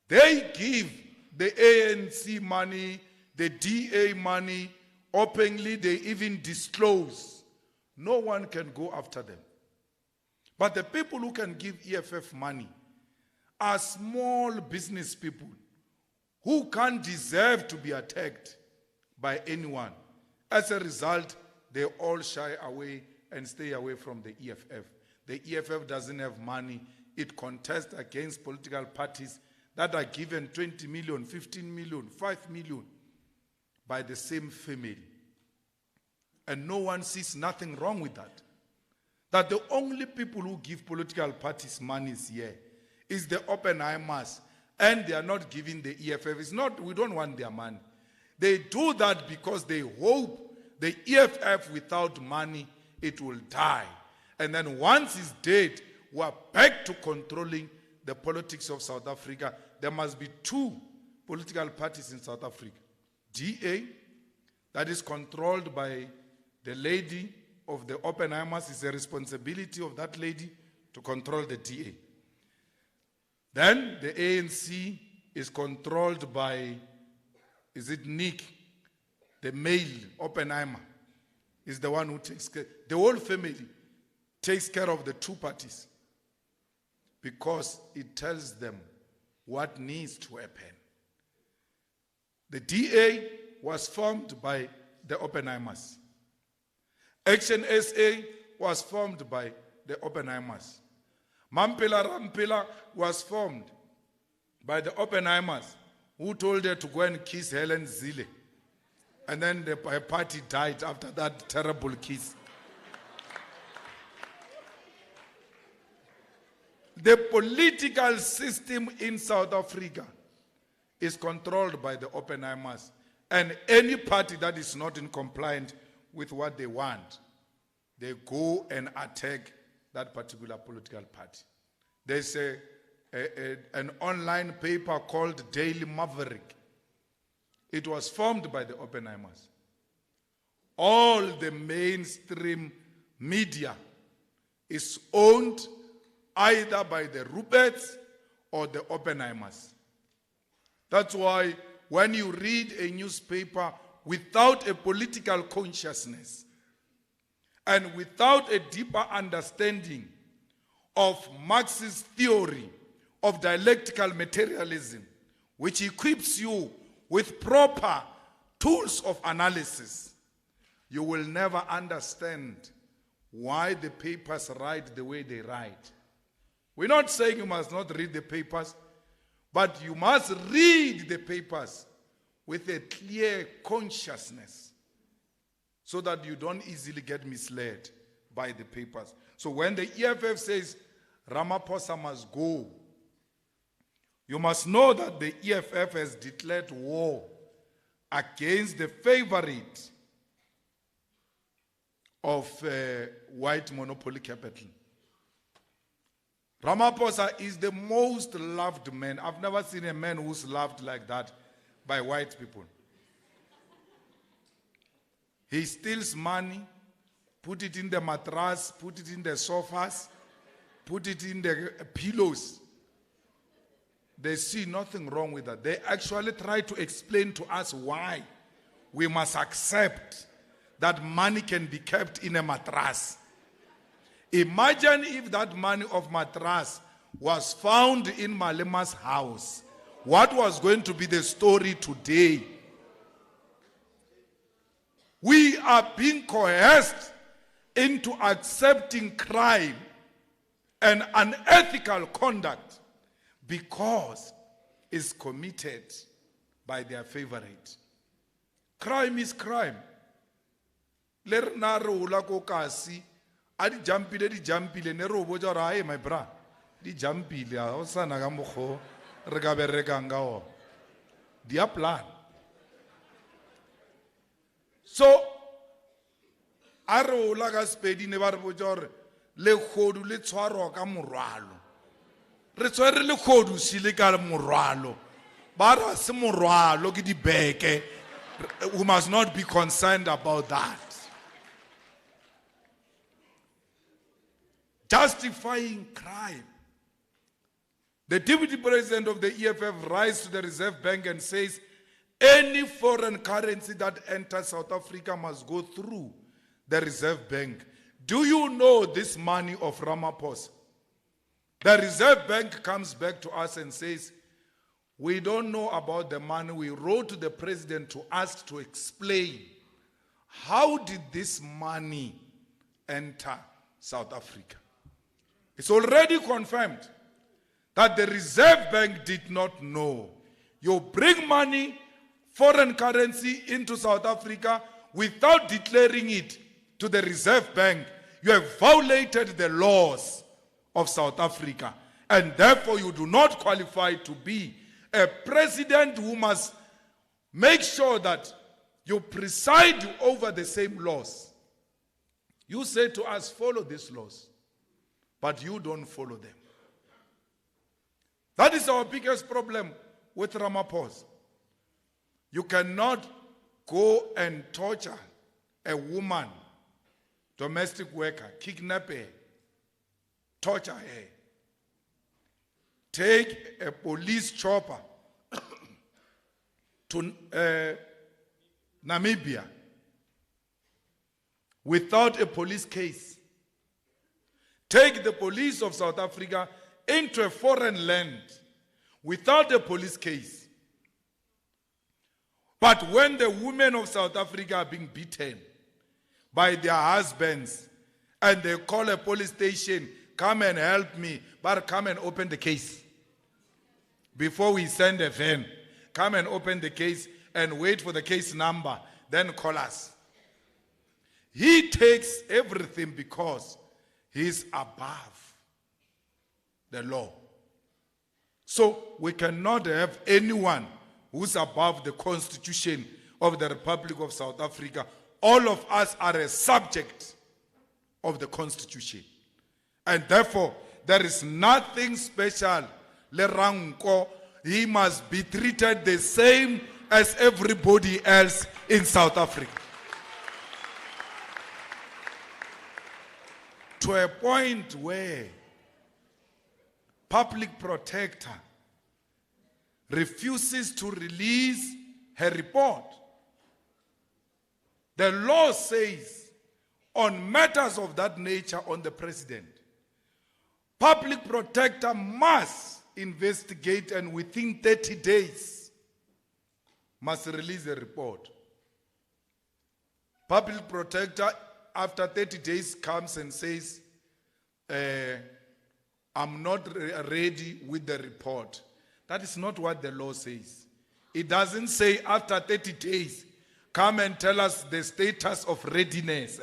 they give the ANC money, the DA money, openly. They even disclose. No one can go after them. But the people who can give EFF money are small business people who can't deserve to be attacked by anyone. As a result, they all shy away and stay away from the EFF. The EFF doesn't have money. It contests against political parties that are given 20 million, 15 million, 5 million by the same family. And no one sees nothing wrong with that. That the only people who give political parties money here is the Oppenheimers, and they are not giving the EFF. It's not, we don't want their money. They do that because they hope the EFF without money, it will die. And then once it's dead, we are back to controlling the politics of South Africa. There must be two political parties in South Africa. DA, that is controlled by the lady of the Oppenheimers. It's the responsibility of that lady to control the DA. Then the ANC is controlled by, is it Nick, the male Oppenheimer, is the one who takes care. The whole family takes care of the two parties because it tells them what needs to happen. The DA was formed by the Oppenheimers. Action SA was formed by the Oppenheimers. Mampela Rampela was formed by the Oppenheimers, who told her to go and kiss Helen Zille. And then her party died after that terrible kiss. The political system in South Africa is controlled by the Oppenheimers. And any party that is not in compliance with what they want, they go and attack that particular political party. There's an online paper called Daily Maverick. It was formed by the Oppenheimers. All the mainstream media is owned either by the Ruperts or the Oppenheimers. That's why when you read a newspaper without a political consciousness and without a deeper understanding of Marxist theory of dialectical materialism, which equips you with proper tools of analysis, you will never understand why the papers write the way they write. We're not saying you must not read the papers, but you must read the papers with a clear consciousness so that you don't easily get misled by the papers. So when the EFF says Ramaphosa must go, you must know that the EFF has declared war against the favorite of white monopoly capital. Ramaphosa is the most loved man. I've never seen a man who's loved like that by white people. He steals money, put it in the mattress, put it in the sofas, put it in the pillows. They see nothing wrong with that. They actually try to explain to us why we must accept that money can be kept in a mattress. Imagine if that money of mattress was found in Malema's house. What was going to be the story today? We are being coerced into accepting crime and unethical conduct because it's committed by their favorite. Crime is crime. Le na re hola ko kasi a di jumpile ne re o botsa gore, "Hey my bra, di jumpile a o sana ka mokgo re ka berekang ka ona." Di a plan. So a re hola ka Sepedi ne ba re botsa gore le kgodu le tshwarwa ka morwalo. Re tshwere le kgodu sile ka morwalo. Ba re se morwalo ke di beke. We must not be concerned about that. Justifying crime. The deputy president of the EFF writes to the Reserve Bank and says, any foreign currency that enters South Africa must go through the Reserve Bank. Do you know this money of Ramaphosa? The Reserve Bank comes back to us and says, we don't know about the money. We wrote to the president to ask to explain how did this money enter South Africa. It's already confirmed that the Reserve Bank did not know. You bring money, foreign currency into South Africa without declaring it to the Reserve Bank. You have violated the laws of South Africa, and therefore you do not qualify to be a president who must make sure that you preside over the same laws. You say to us, follow these laws, but you don't follow them. That is our biggest problem with Ramaphosa. You cannot go and torture a woman, domestic worker, kidnap her, torture her, take a police chopper to Namibia without a police case, take the police of South Africa into a foreign land without a police case. But when the women of South Africa are being beaten by their husbands and they call a police station, come and help me, but come and open the case. Before we send a van, come and open the case and wait for the case number, then call us. He takes everything because he's above the law. So we cannot have anyone who's above the Constitution of the Republic of South Africa. All of us are a subject of the Constitution. And therefore, there is nothing special. Le Ranko, he must be treated the same as everybody else in South Africa. To a point where public protector refuses to release her report. The law says on matters of that nature on the president, public protector must investigate and within 30 days must release a report. Public protector after 30 days comes and says, I'm not ready with the report. That is not what the law says. It doesn't say after 30 days, come and tell us the status of readiness.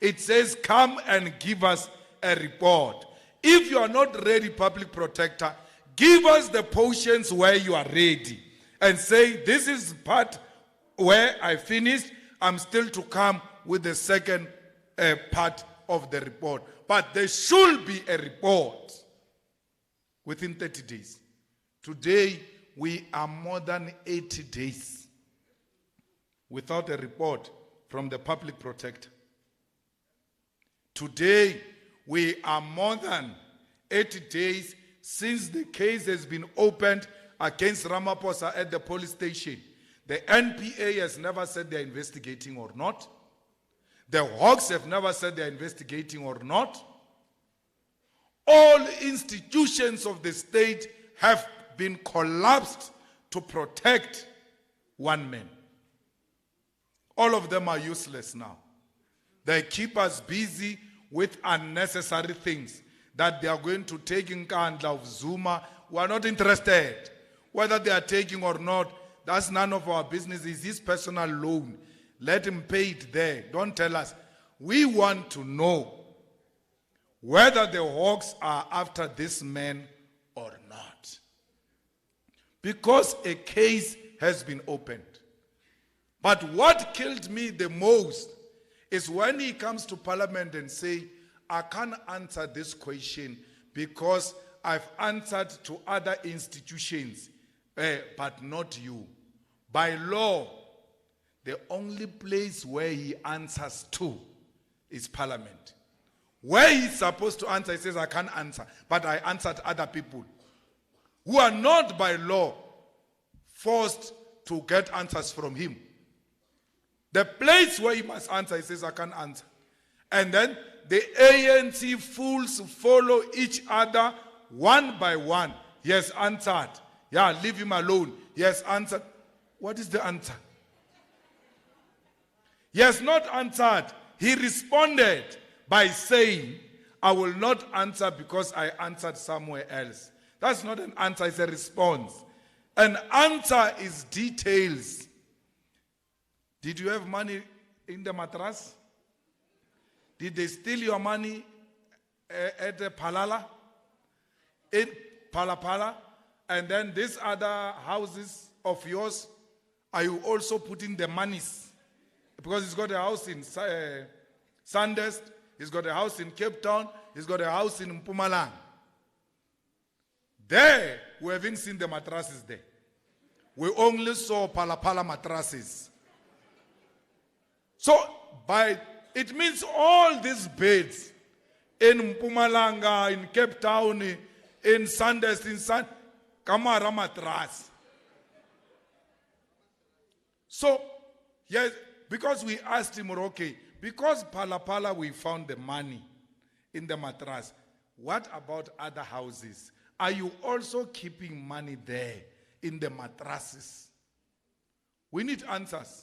It says come and give us a report. If you are not ready, public protector, give us the portions where you are ready and say, this is part where I finished, I'm still to come with the second part of the report. But there should be a report within 30 days. Today, we are more than 80 days without a report from the public protector. Today, we are more than 80 days since the case has been opened against Ramaphosa at the police station. The NPA has never said they're investigating or not. The Hawks have never said they're investigating or not. All institutions of the state have been collapsed to protect one man. All of them are useless now. They keep us busy with unnecessary things. that they are going to take Nkandla of Zuma. We are not interested. Whether they are taking or not, that's none of our business. It's his personal loan. Let him pay it there. Don't tell us. We want to know whether the Hawks are after this man or not. Because a case has been opened. But what killed me the most is when he comes to Parliament and say, I can't answer this question because I've answered to other institutions, but not you. By law, the only place where he answers to is Parliament. Where he's supposed to answer, he says, I can't answer, but I answered other people who are not by law forced to get answers from him. The place where he must answer, he says, I can't answer. And then the ANC fools follow each other one by one. He has answered. Yeah, leave him alone. He has answered. What is the answer? He has not answered. He responded by saying, I will not answer because I answered somewhere else. That's not an answer, it's a response. An answer is details. Did you have money in the mattress? Did they steal your money at the Palala? In Palapala? And then these other houses of yours, are you also putting the monies? Because he's got a house in Sandest, he's got a house in Cape Town, he's got a house in Mpumalanga. There, we haven't seen the mattresses there. We only saw Palapala mattresses. So, it means all these beds in Mpumalanga, in Cape Town, in Sandest, in Kamara matras. So, yes, because we asked him, okay, because Palapala we found the money in the mattress, what about other houses? Are you also keeping money there in the mattresses? We need answers.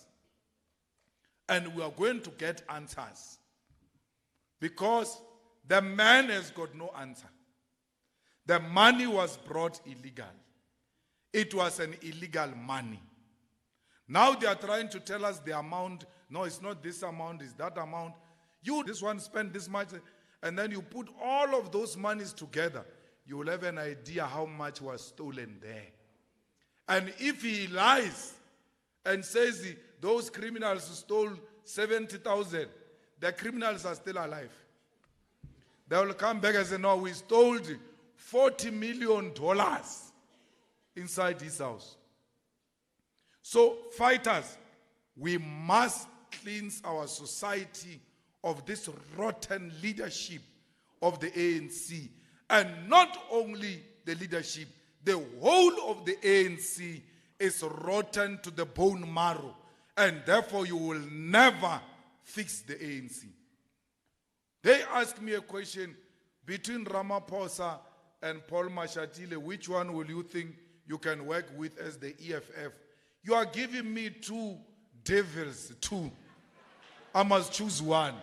And we are going to get answers. Because the man has got no answer. The money was brought illegal. It was an illegal money. Now they are trying to tell us the amount. No, it's not this amount, it's that amount. You, this one, spend this much. And then you put all of those monies together. You will have an idea how much was stolen there. And if he lies and says those criminals stole 70,000, the criminals are still alive. They will come back and say, no, we stole $40 million inside his house. So, fighters, we must cleanse our society of this rotten leadership of the ANC. And not only the leadership, the whole of the ANC is rotten to the bone marrow. And therefore, you will never fix the ANC. They asked me a question, between Ramaphosa and Paul Mashatile, which one will you think you can work with as the EFF? You are giving me two devils, two. I must choose one.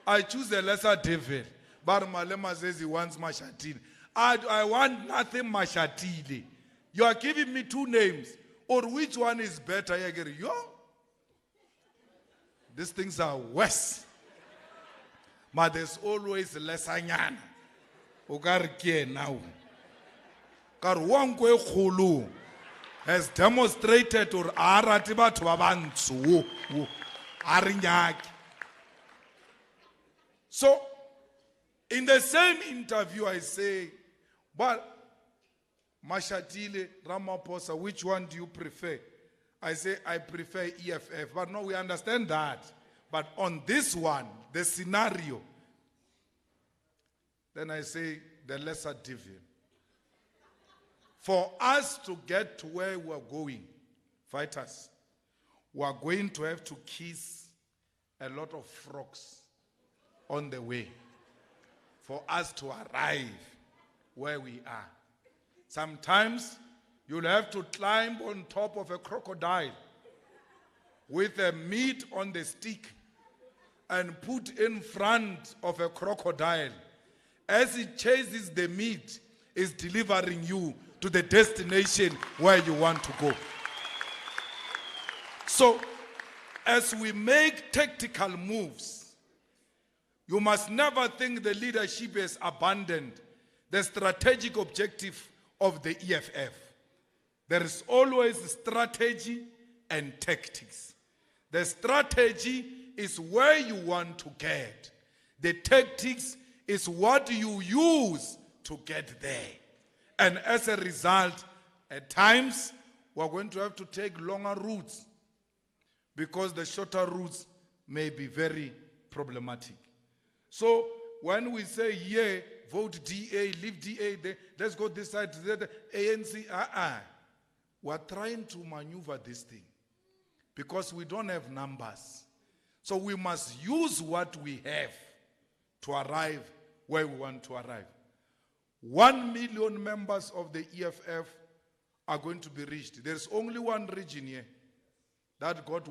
I choose the lesser devil. But Malema says he wants Mashatile. I want nothing Mashatile. You are giving me two names. Or which one is better? Yo? These things are worse. But there's always lesser nyana. Ogarke now. Karwankwe khulu has demonstrated or aratiba to abantsu arinyaki. So in the same interview I say, but Mashatile, Ramaphosa, which one do you prefer? I say I prefer EFF, but no, we understand that. But on this one, the scenario, then I say the lesser devil. For us to get to where we're going, fighters, we are going to have to kiss a lot of frogs on the way for us to arrive where we are. Sometimes you'll have to climb on top of a crocodile with a meat on the stick and put in front of a crocodile as it chases the meat, is delivering you to the destination where you want to go. So, as we make tactical moves, you must never think the leadership has abandoned the strategic objective of the EFF. There is always strategy and tactics. The strategy is where you want to get. The tactics is what you use to get there. And as a result, at times, we're going to have to take longer routes because the shorter routes may be very problematic. So when we say, yeah, vote DA, leave DA, let's go this side, the ANC, we're trying to maneuver this thing because we don't have numbers. So we must use what we have to arrive where we want to arrive. 1 million members of the EFF are going to be reached. There's only one region here that got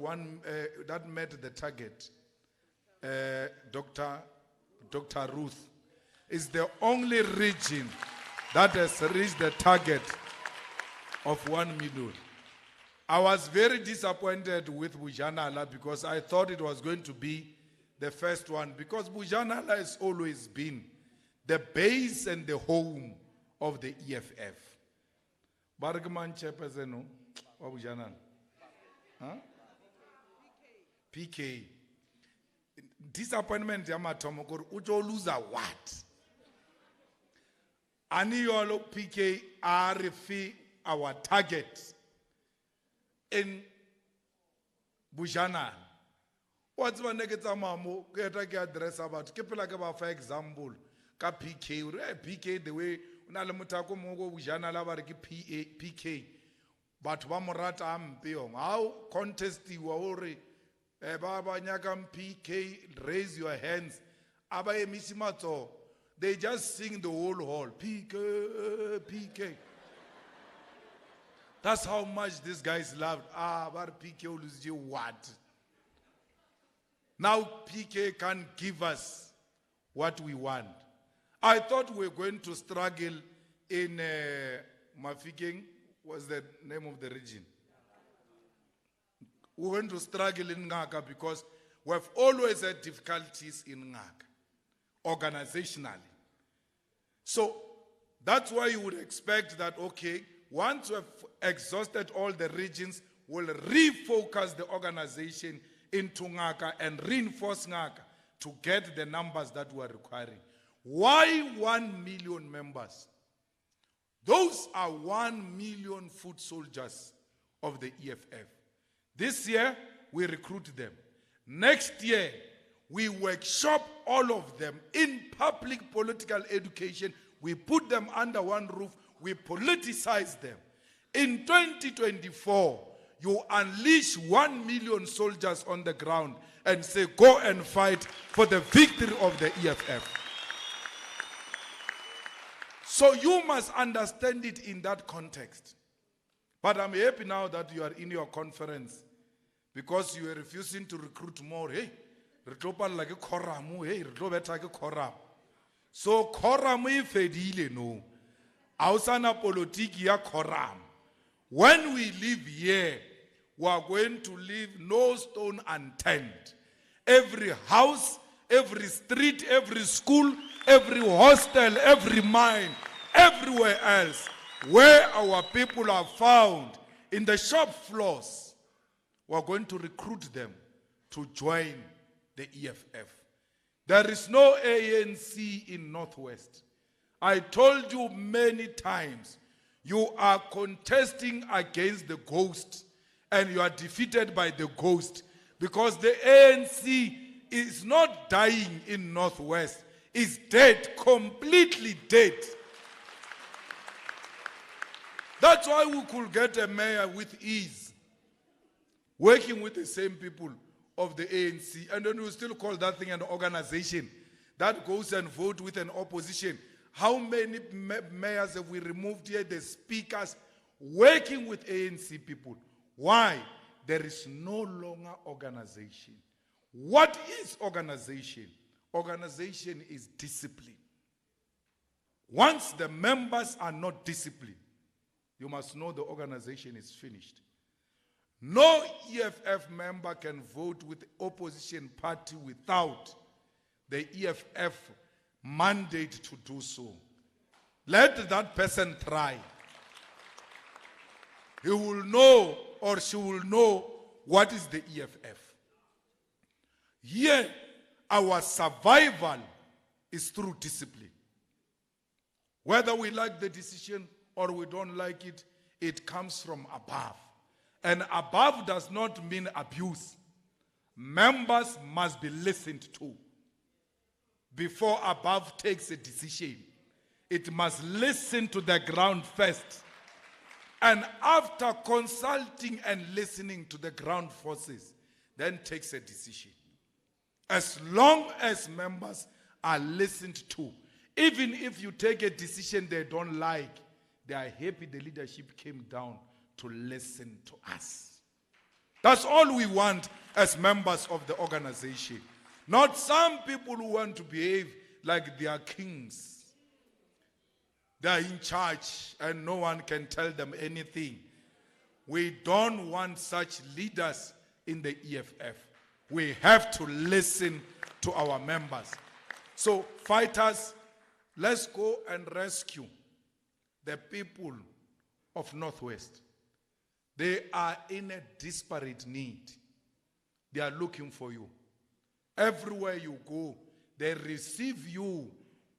that met the target. Dr. Ruth is the only region that has reached the target of 1 million. I was very disappointed with Bujanala because I thought it was going to be the first one, because Bujanala has always been the base and the home of the EFF. Bargman Chairperson of Bujanala. PK. Disappointment Yamatomokor Ujo loser what? Aniolo PK RFI our target in Bujanala. What's my negative mamu? Get a address about Kipelaka, for example, PK, the way Nalamutako Mogo Bujana Lavariki PK, but Wamorata Ampion. How contest you already Baba Nyakam PK, raise your hands. Abaye Misimato, they just sing the whole hall. PK, PK. That's how much these guys loved. But PK will do what? Now PK can give us what we want. I thought we were going to struggle in Mafikeng, what's the name of the region? We're going to struggle in Ngaka because we've always had difficulties in Ngaka, organizationally. So that's why you would expect that, okay, once we've exhausted all the regions, we'll refocus the organization into Ngaka and reinforce Ngaka to get the numbers that we're requiring. Why 1 million members? Those are 1 million foot soldiers of the EFF. This year, we recruit them. Next year, we workshop all of them in public political education. We put them under one roof. We politicize them. In 2024, you unleash 1 million soldiers on the ground and say, go and fight for the victory of the EFF. So you must understand it in that context. But I'm happy now that you are in your conference because you are refusing to recruit more. Hey, like a koramu, hey, like a koram. So koramu fedile no. Ausana politiki ya koram. When we live here, we are going to leave no stone unturned. Every house, every street, every school, every hostel, every mine, everywhere else, where our people are found, in the shop floors, we are going to recruit them to join the EFF. There is no ANC in Northwest. I told you many times, you are contesting against the ghost and you are defeated by the ghost because the ANC is not dying in Northwest. It's dead, completely dead. That's why we could get a mayor with ease, working with the same people of the ANC, and then we still call that thing an organization that goes and vote with an opposition. How many mayors have we removed here, the speakers, working with ANC people? Why? There is no longer organization. What is organization? Organization is discipline. Once the members are not disciplined, you must know the organization is finished. No EFF member can vote with the opposition party without the EFF mandate to do so. Let that person try. He will know, or she will know, what is the EFF. Here, our survival is through discipline. Whether we like the decision or we don't like it, it comes from above. And above does not mean abuse. Members must be listened to before above takes a decision. It must listen to the ground first. And after consulting and listening to the ground forces, then takes a decision. As long as members are listened to, even if you take a decision they don't like, they are happy the leadership came down to listen to us. That's all we want as members of the organization. Not some people who want to behave like they are kings. They are in charge and no one can tell them anything. We don't want such leaders in the EFF. We have to listen to our members. So fighters, let's go and rescue the people of Northwest. They are in a desperate need. They are looking for you. Everywhere you go, they receive you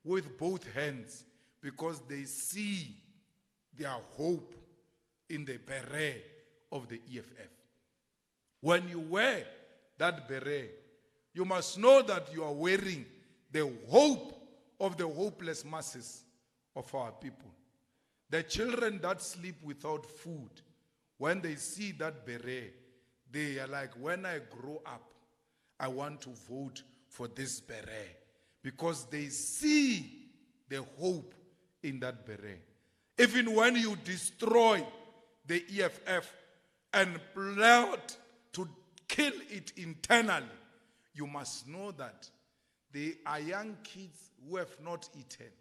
with both hands because they see their hope in the beret of the EFF. When you wear that beret, you must know that you are wearing the hope of the hopeless masses of our people. The children that sleep without food, when they see that beret, they are like, when I grow up, I want to vote for this beret. Because they see the hope in that beret. Even when you destroy the EFF and plot to kill it internally, you must know that they are young kids who have not eaten,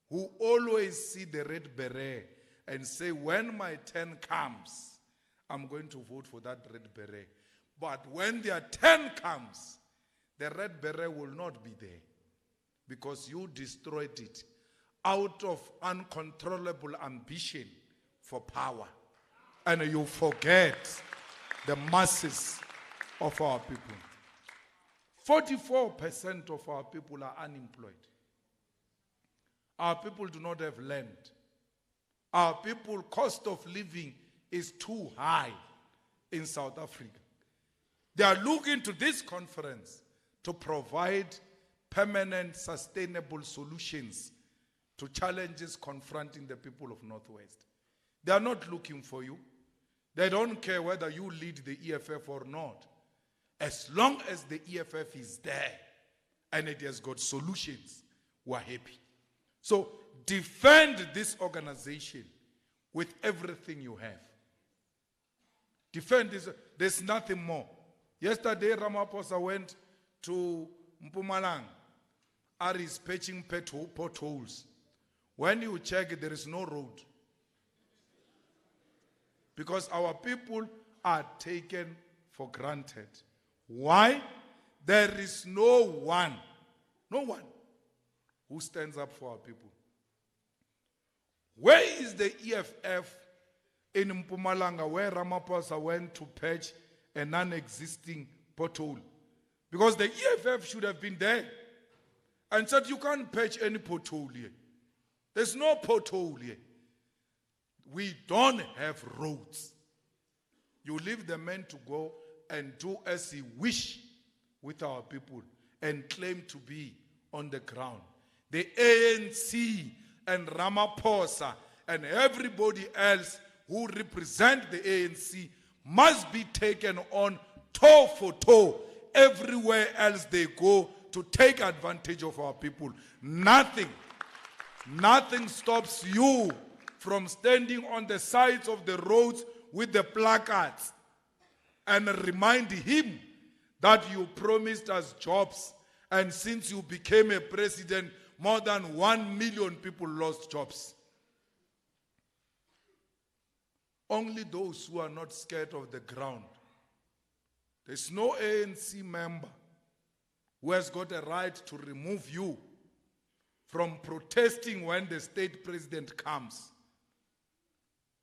who always see the red beret and say, when my turn comes, I'm going to vote for that red beret. But when their turn comes, the red beret will not be there because you destroyed it out of uncontrollable ambition for power. And you forget the masses of our people. 44% of our people are unemployed. Our people do not have land. Our people, cost of living is too high in South Africa. They are looking to this conference to provide permanent, sustainable solutions to challenges confronting the people of Northwest. They are not looking for you. They don't care whether you lead the EFF or not. As long as the EFF is there and it has got solutions, we're happy. So defend this organization with everything you have. Defend this. There's nothing more. Yesterday, Ramaphosa went to Mpumalanga, and is patching potholes. When you check, there is no road. Because our people are taken for granted. Why? There is no one who stands up for our people. Where is the EFF in Mpumalanga where Ramaphosa went to patch a non-existing pothole? Because the EFF should have been there and said, you can't patch any pothole here. There's no pothole here. We don't have roads. You leave the man to go and do as he wish with our people and claim to be on the ground. The ANC and Ramaphosa and everybody else who represent the ANC must be taken on toe for toe everywhere else they go to take advantage of our people. Nothing stops you from standing on the sides of the roads with the placards and remind him that you promised us jobs, and since you became a president, more than 1 million people lost jobs. Only those who are not scared of the ground. There's no ANC member who has got a right to remove you from protesting when the state president comes.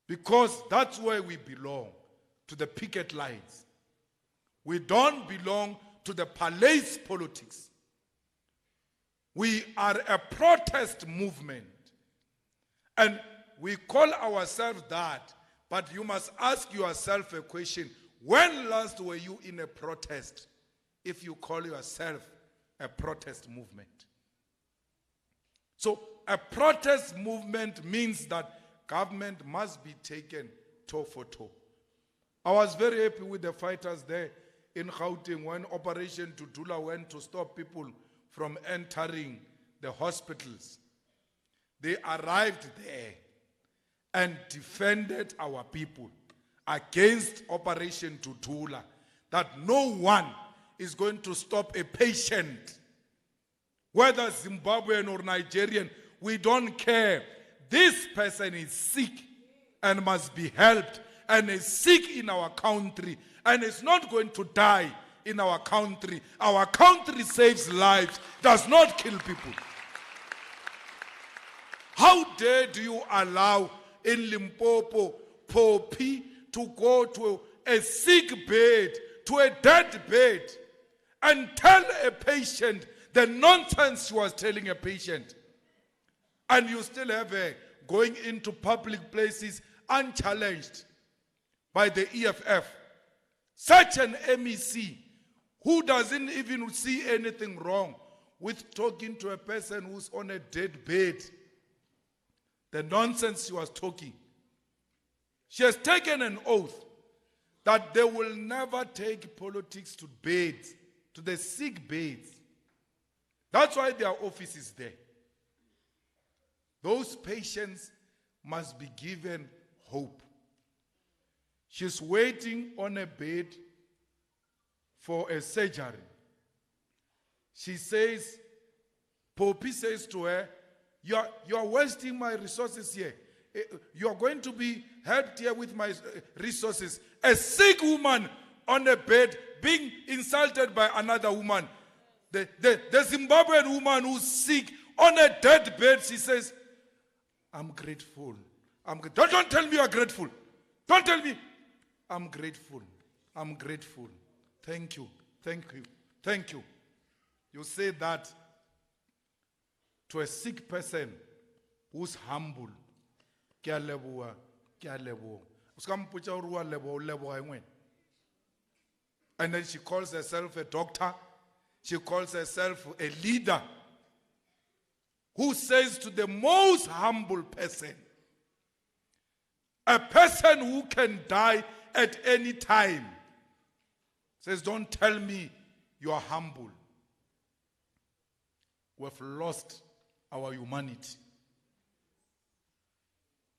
Because that's where we belong, to the picket lines. We don't belong to the palace politics. We are a protest movement. And we call ourselves that, but you must ask yourself a question. When last were you in a protest if you call yourself a protest movement? So a protest movement means that government must be taken toe for toe. I was very happy with the fighters there in Gauteng when Operation Tutula went to stop people from entering the hospitals. They arrived there and defended our people against Operation Tutula, that no one is going to stop a patient, whether Zimbabwean or Nigerian, we don't care. This person is sick and must be helped, and is sick in our country and is not going to die in our country. Our country saves lives, does not kill people. How dare do you allow in Limpopo Poppy to go to a sick bed, to a dead bed, and tell a patient the nonsense she was telling a patient? And you still have her going into public places unchallenged by the EFF. Such an MEC who doesn't even see anything wrong with talking to a person who's on a dead bed. The nonsense she was talking. She has taken an oath that they will never take politics to beds, to the sick beds. That's why their office is there. Those patients must be given hope. She's waiting on a bed for a surgery. She says, Poppy says to her, you are wasting my resources here. You are going to be helped here with my resources. A sick woman on a bed being insulted by another woman. The Zimbabwean woman who's sick on a dead bed, she says, I'm grateful. Don't tell me you are grateful. Don't tell me. I'm grateful. I'm grateful. Thank you. Thank you. Thank you. You say that to a sick person who's humble. Ke a leboha, ke a leboha. O ska mpotša gore o a leboha, o leboga engwena. And then she calls herself a doctor. She calls herself a leader who says to the most humble person, a person who can die at any time, says, don't tell me you are humble. We've lost our humanity.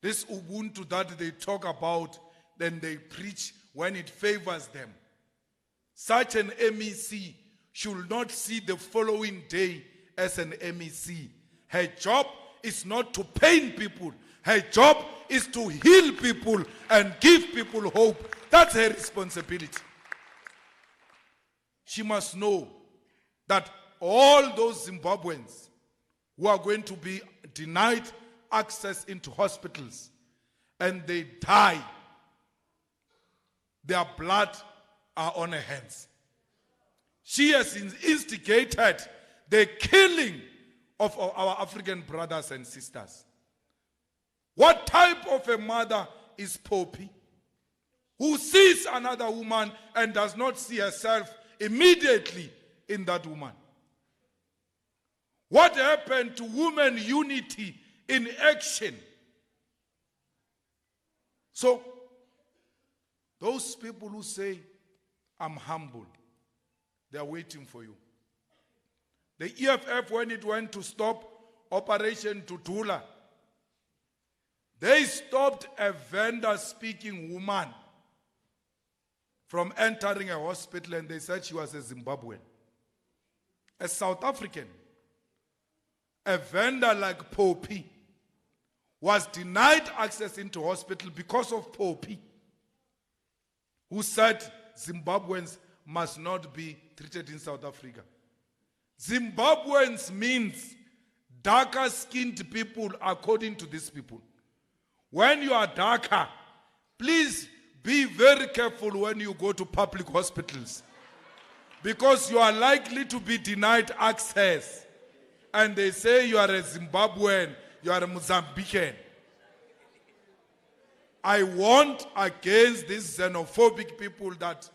This Ubuntu that they talk about, then they preach when it favors them. Such an MEC should not see the following day as an MEC. Her job is not to pain people. Her job is to heal people and give people hope. That's her responsibility. She must know that all those Zimbabweans who are going to be denied access into hospitals and they die, their blood are on her hands. She has instigated the killing of our African brothers and sisters. What type of a mother is Poppy, who sees another woman and does not see herself immediately in that woman? What happened to women unity in action? So, those people who say, I'm humble, they are waiting for you. The EFF, when it went to stop Operation Tutula, they stopped a vendor-speaking woman from entering a hospital, and they said she was a Zimbabwean, a South African. a vendor like Poppy was denied access into hospital because of Poppy, who said Zimbabweans must not be treated in South Africa. Zimbabweans means darker skinned people according to these people. When you are darker, please be very careful when you go to public hospitals, because you are likely to be denied access. And they say you are a Zimbabwean, you are a Mozambican. I warned against these xenophobic people that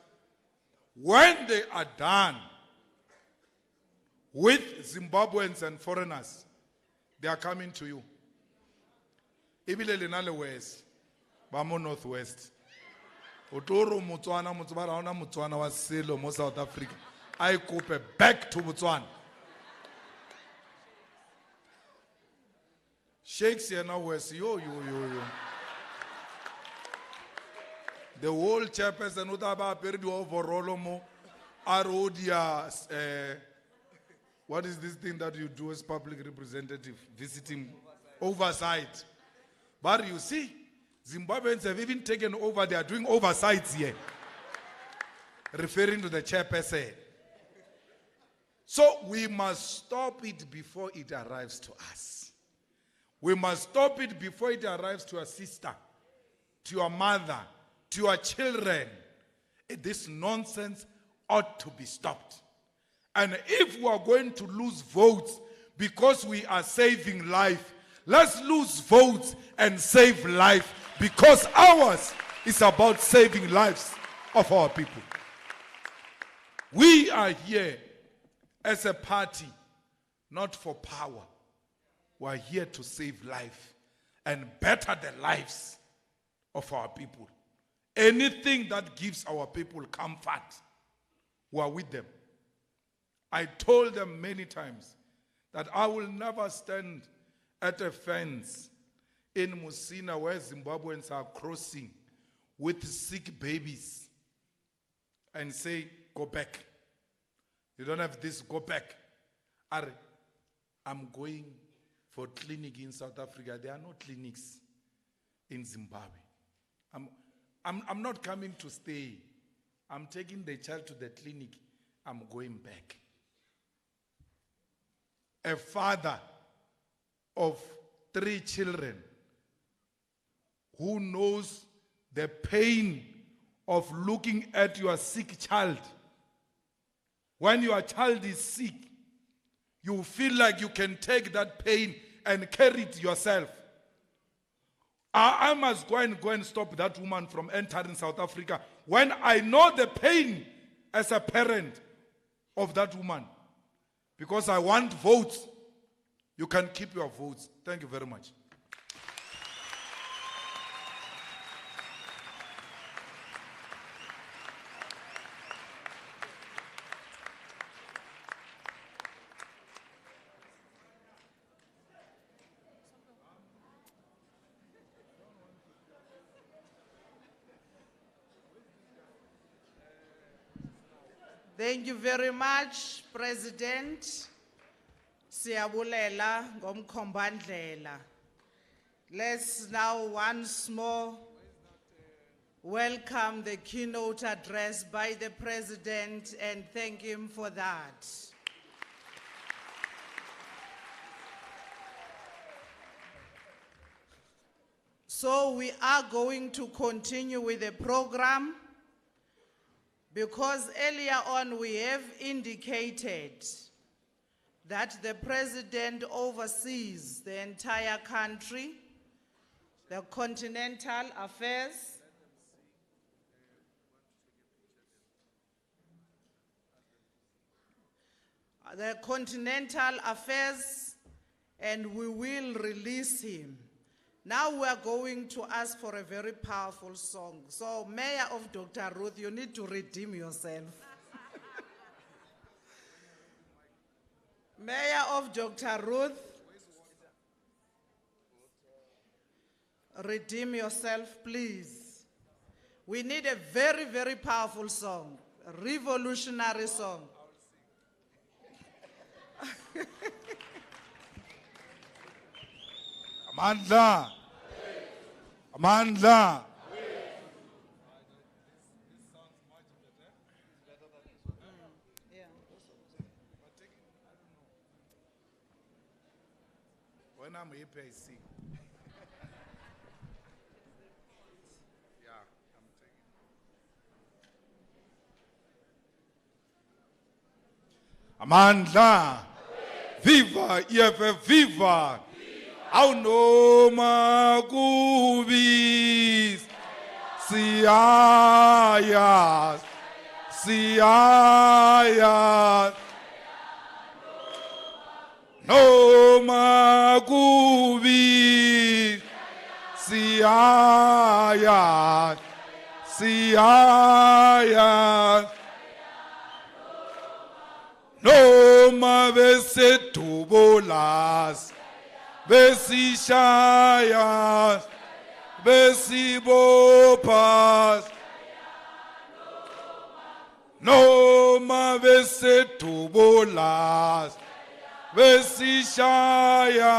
when they are done with Zimbabweans and foreigners, they are coming to you. Ibile linale west, bamo northwest. Otoro Botswana, Motswana, Motswana was silo mo South Africa. I coupe back to Botswana. Shakespeare now west, yo. The whole chairperson utaba perdi overall mo Arodia. What is this thing that you do as public representative? Visiting oversight. But you see, Zimbabweans have even taken over, they are doing oversights here. Referring to the chairperson. So we must stop it before it arrives to us. We must stop it before it arrives to your sister, to your mother, to your children. This nonsense ought to be stopped. And if we are going to lose votes because we are saving life, let's lose votes and save life, because ours is about saving lives of our people. We are here as a party, not for power. We are here to save life and better the lives of our people. Anything that gives our people comfort, we are with them. I told them many times that I will never stand at a fence in Musina where Zimbabweans are crossing with sick babies and say, go back. You don't have this, go back. I'm going for clinic in South Africa. There are no clinics in Zimbabwe. I'm not coming to stay. I'm taking the child to the clinic. I'm going back. A father of 3 children who knows the pain of looking at your sick child. When your child is sick, you feel like you can take that pain and carry it yourself. I must go and stop that woman from entering South Africa when I know the pain as a parent of that woman. Because I want votes. You can keep your votes. Thank you very much. Thank you very much, President. Siyabulela ngomkhombandlela. Let's now once more welcome the keynote address by the President and thank him for that. So we are going to continue with the program, because earlier on we have indicated that the President oversees the entire country, the continental affairs, and we will release him. Now we are going to ask for a very powerful song. So, Mayor of Dr. Ruth, you need to redeem yourself. Mayor of Dr. Ruth, redeem yourself, please. We need a very, very powerful song, a revolutionary song. Amandla. Amandla. When I'm happy, I sing. Yeah, I'm taking. Amandla. Viva EFF, viva. Awunoma kubis. Siyaya. Siyaya. Noma kubis. Siyaya. Siyaya. Noma besetubulas, besishaya, besibopas. Noma besetubulas, besishaya,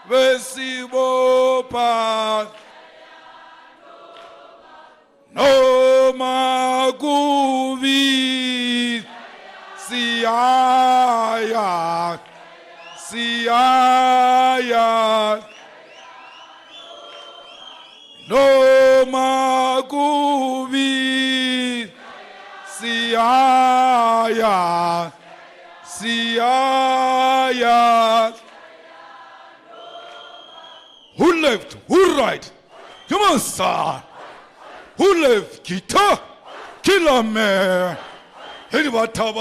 besibopas. Noma kubi. Siyaya, siyaya, noma kubi. Siyaya, siyaya. Who left? Who right? Come on, sir. Who left? Kita, killer man. Hey, bata,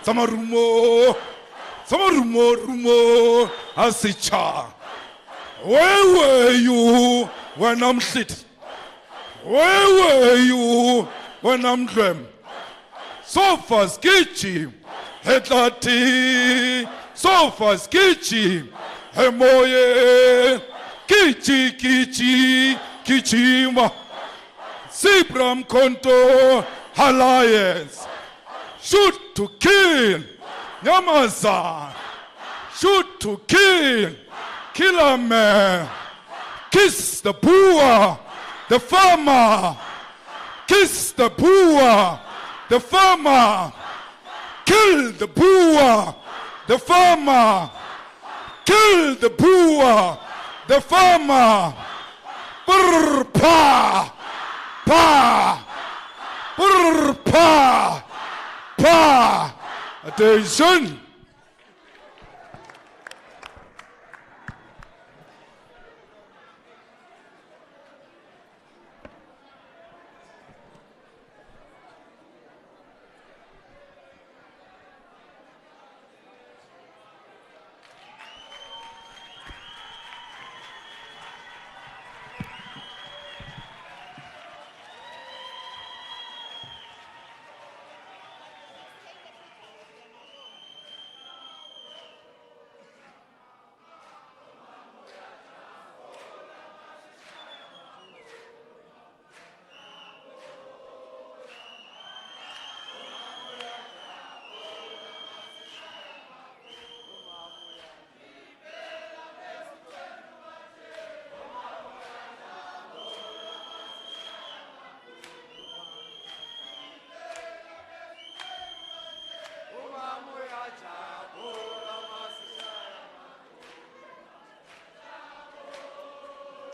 samarumo, rumo, asicha. Where were you when I'm sitting? Where were you when I'm dream? Sofa sketchy, hetlati, sofa sketchy, hemoye, kichima, Sibram Konto, Alliance. Shoot to kill, Yamaza. Shoot to kill, killer man. Kiss the poor, the farmer. Kiss the poor, the farmer. Kill the poor, the farmer. Kill the poor, the farmer. Brr, pa, pa, brr, pa. Attention!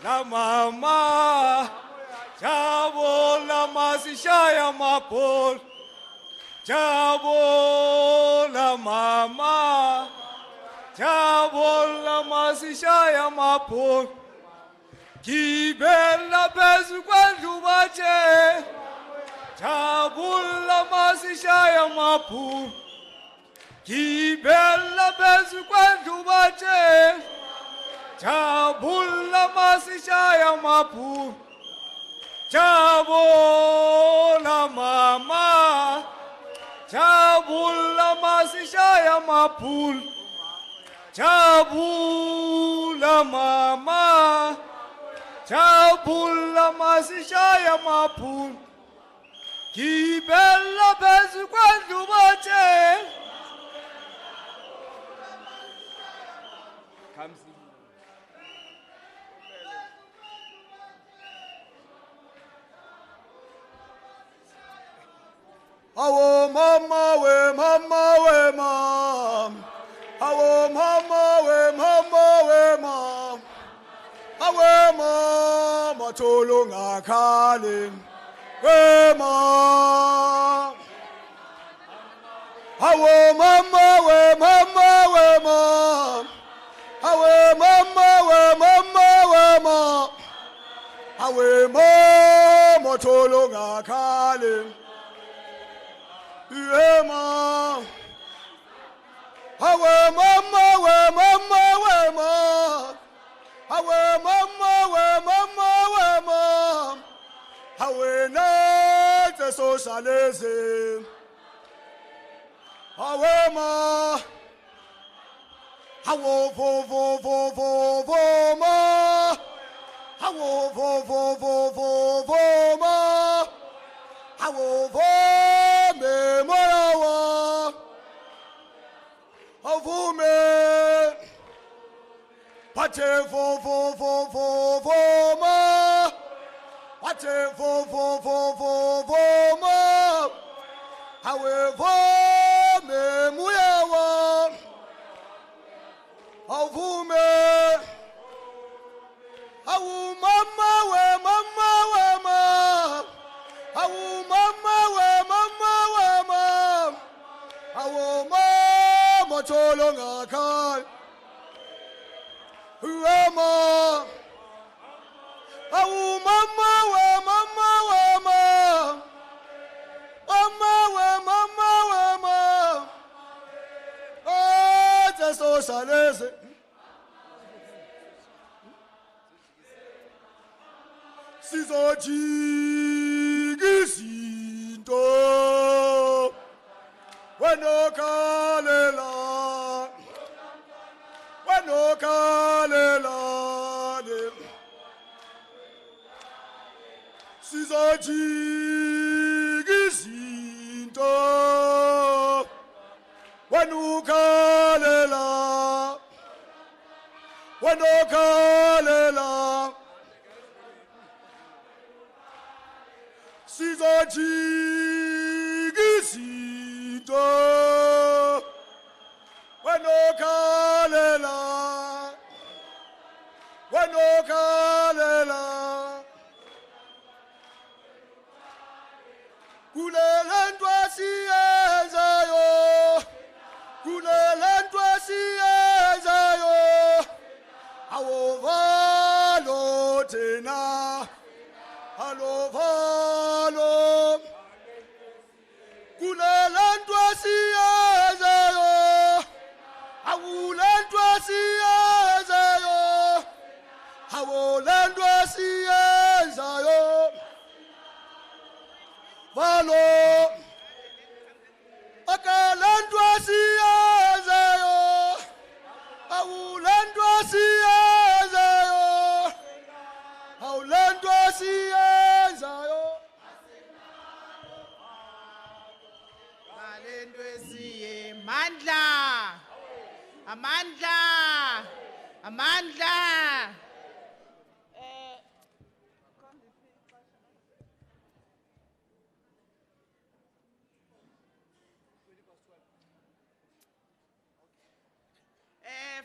La mama, chavo la masishaya mapol, chavo la mama, chavo la masishaya mapol, kibela bezu kwandu bache, chavo la masishaya mapol, kibela bezu kwandu bache. Chabula masishaya mapu, chabula mama, chabula masishaya mapu, chabula mama, chabula masishaya mapu, kibela bezu kwandu bache. Awo mama we mam. Awo mama we mam. Awe mama tolo ngakhale. We mam. Awo mama we mam. Awe mama we mam. Awe mama tolo ngakhale. We mam. Awe mama we mam. Awe mama. Awe na socialism. Awe ma. Awo vo ma. Awo vo ma. Awo vo me morawa. Awo me. Pate vo ma. Pate vo ma. Awe vo me muyawa. Awu me. Awu mama we ma. Awu mama we ma. Awu mama tolo ngakhale. Rama. Awu mama we ma. Mama we ma. Oh, that's socialism. Sizojika izinto wenokhalela sizojika izinto wenokhalela sizojika izinto wenokhalela kulela nto siyenzayo awovalo thina alovalo kulela nto siyenzayo awula nto siyenzayo awola nto siyenzayo valo akala nto siyenzayo awula nto siyenzayo awula nto siyenzayo Balento esiye mandla. Amandla.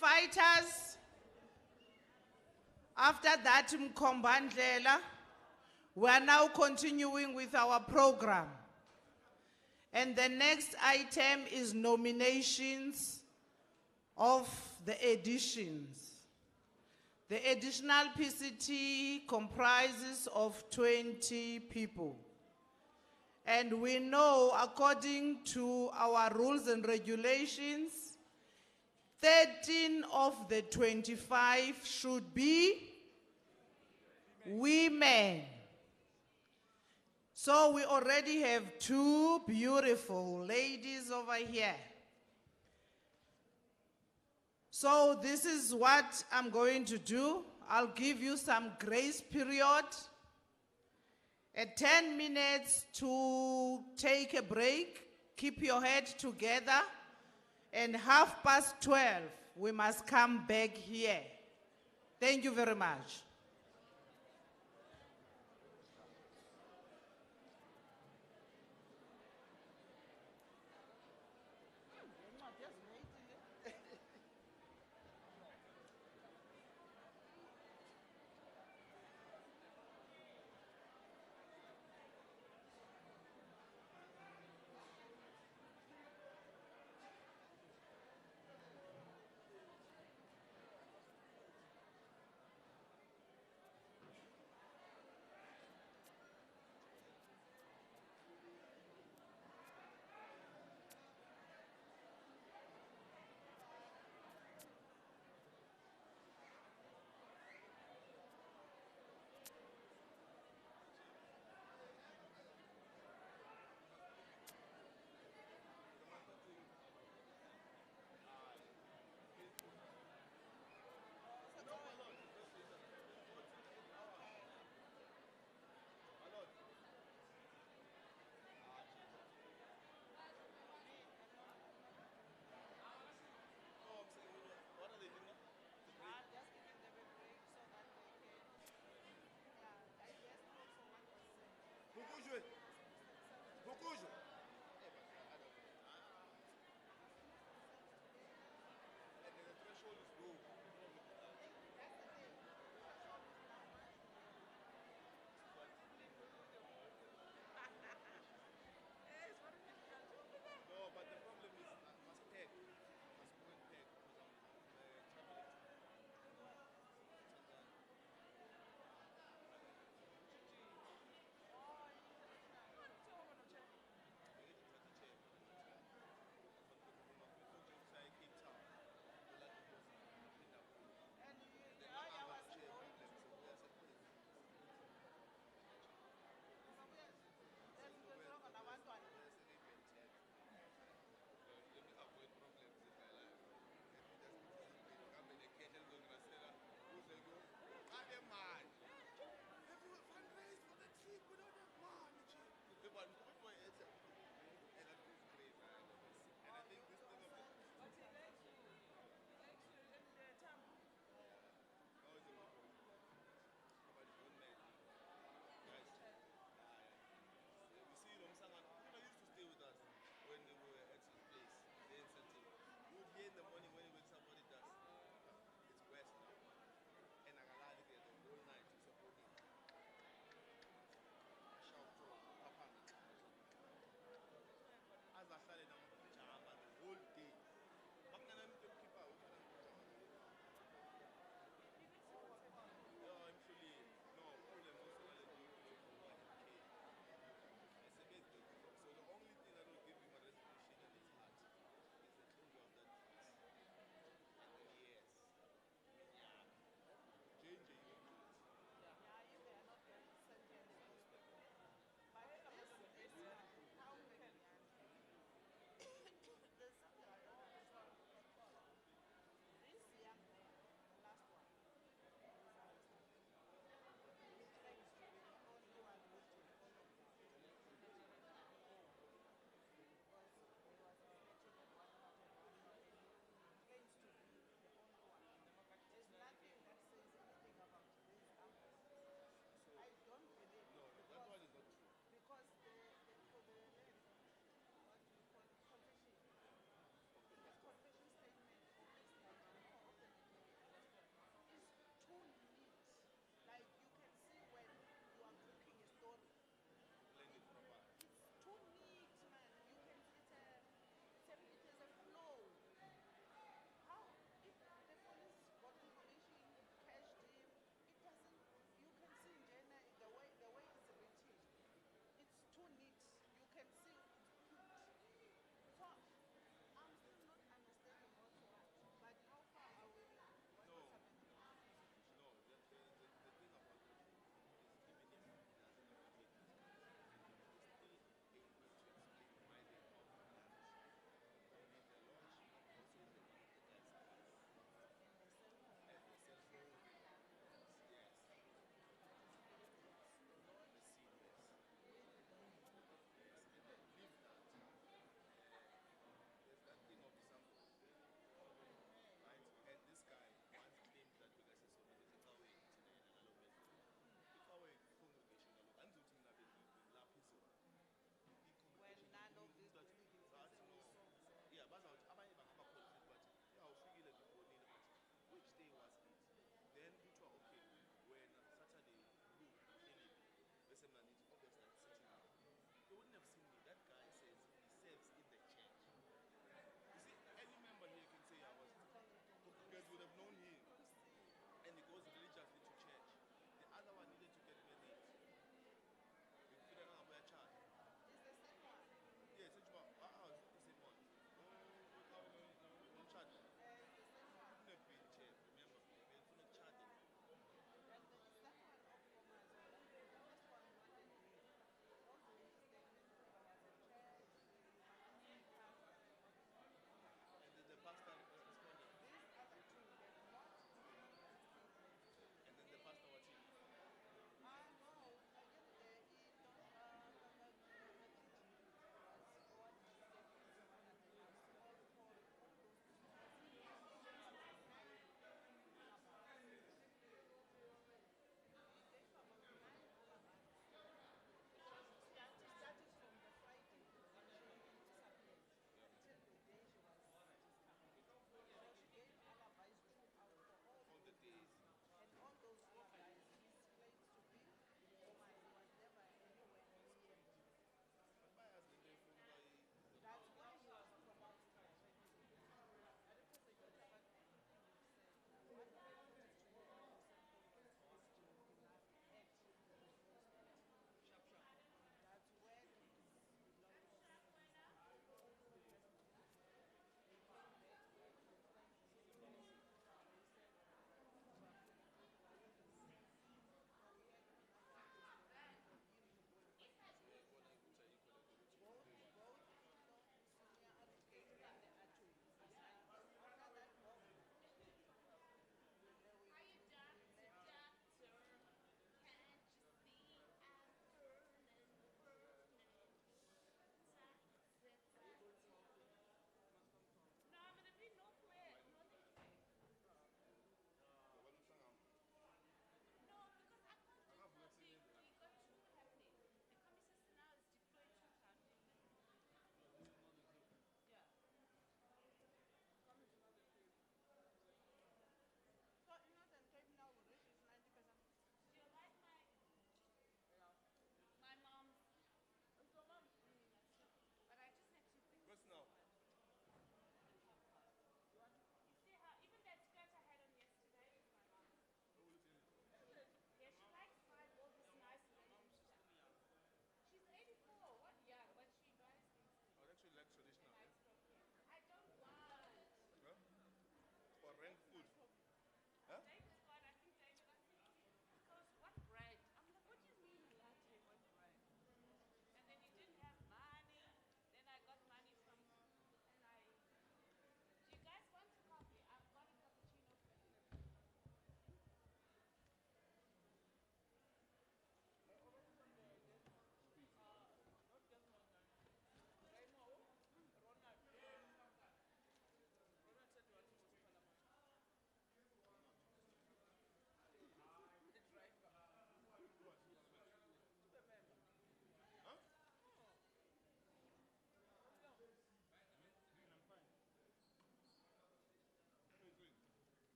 Fighters, after that Mkombandlela, we are now continuing with our program. And the next item is nominations of the editions. The additional PCT comprises of 20 people. And we know, according to our rules and regulations, 13 of the 25 should be women. So we already have 2 beautiful ladies over here. So this is what I'm going to do. I'll give you some grace period. At 10 minutes to take a break, keep your head together, and 12:30, we must come back here. Thank you very much.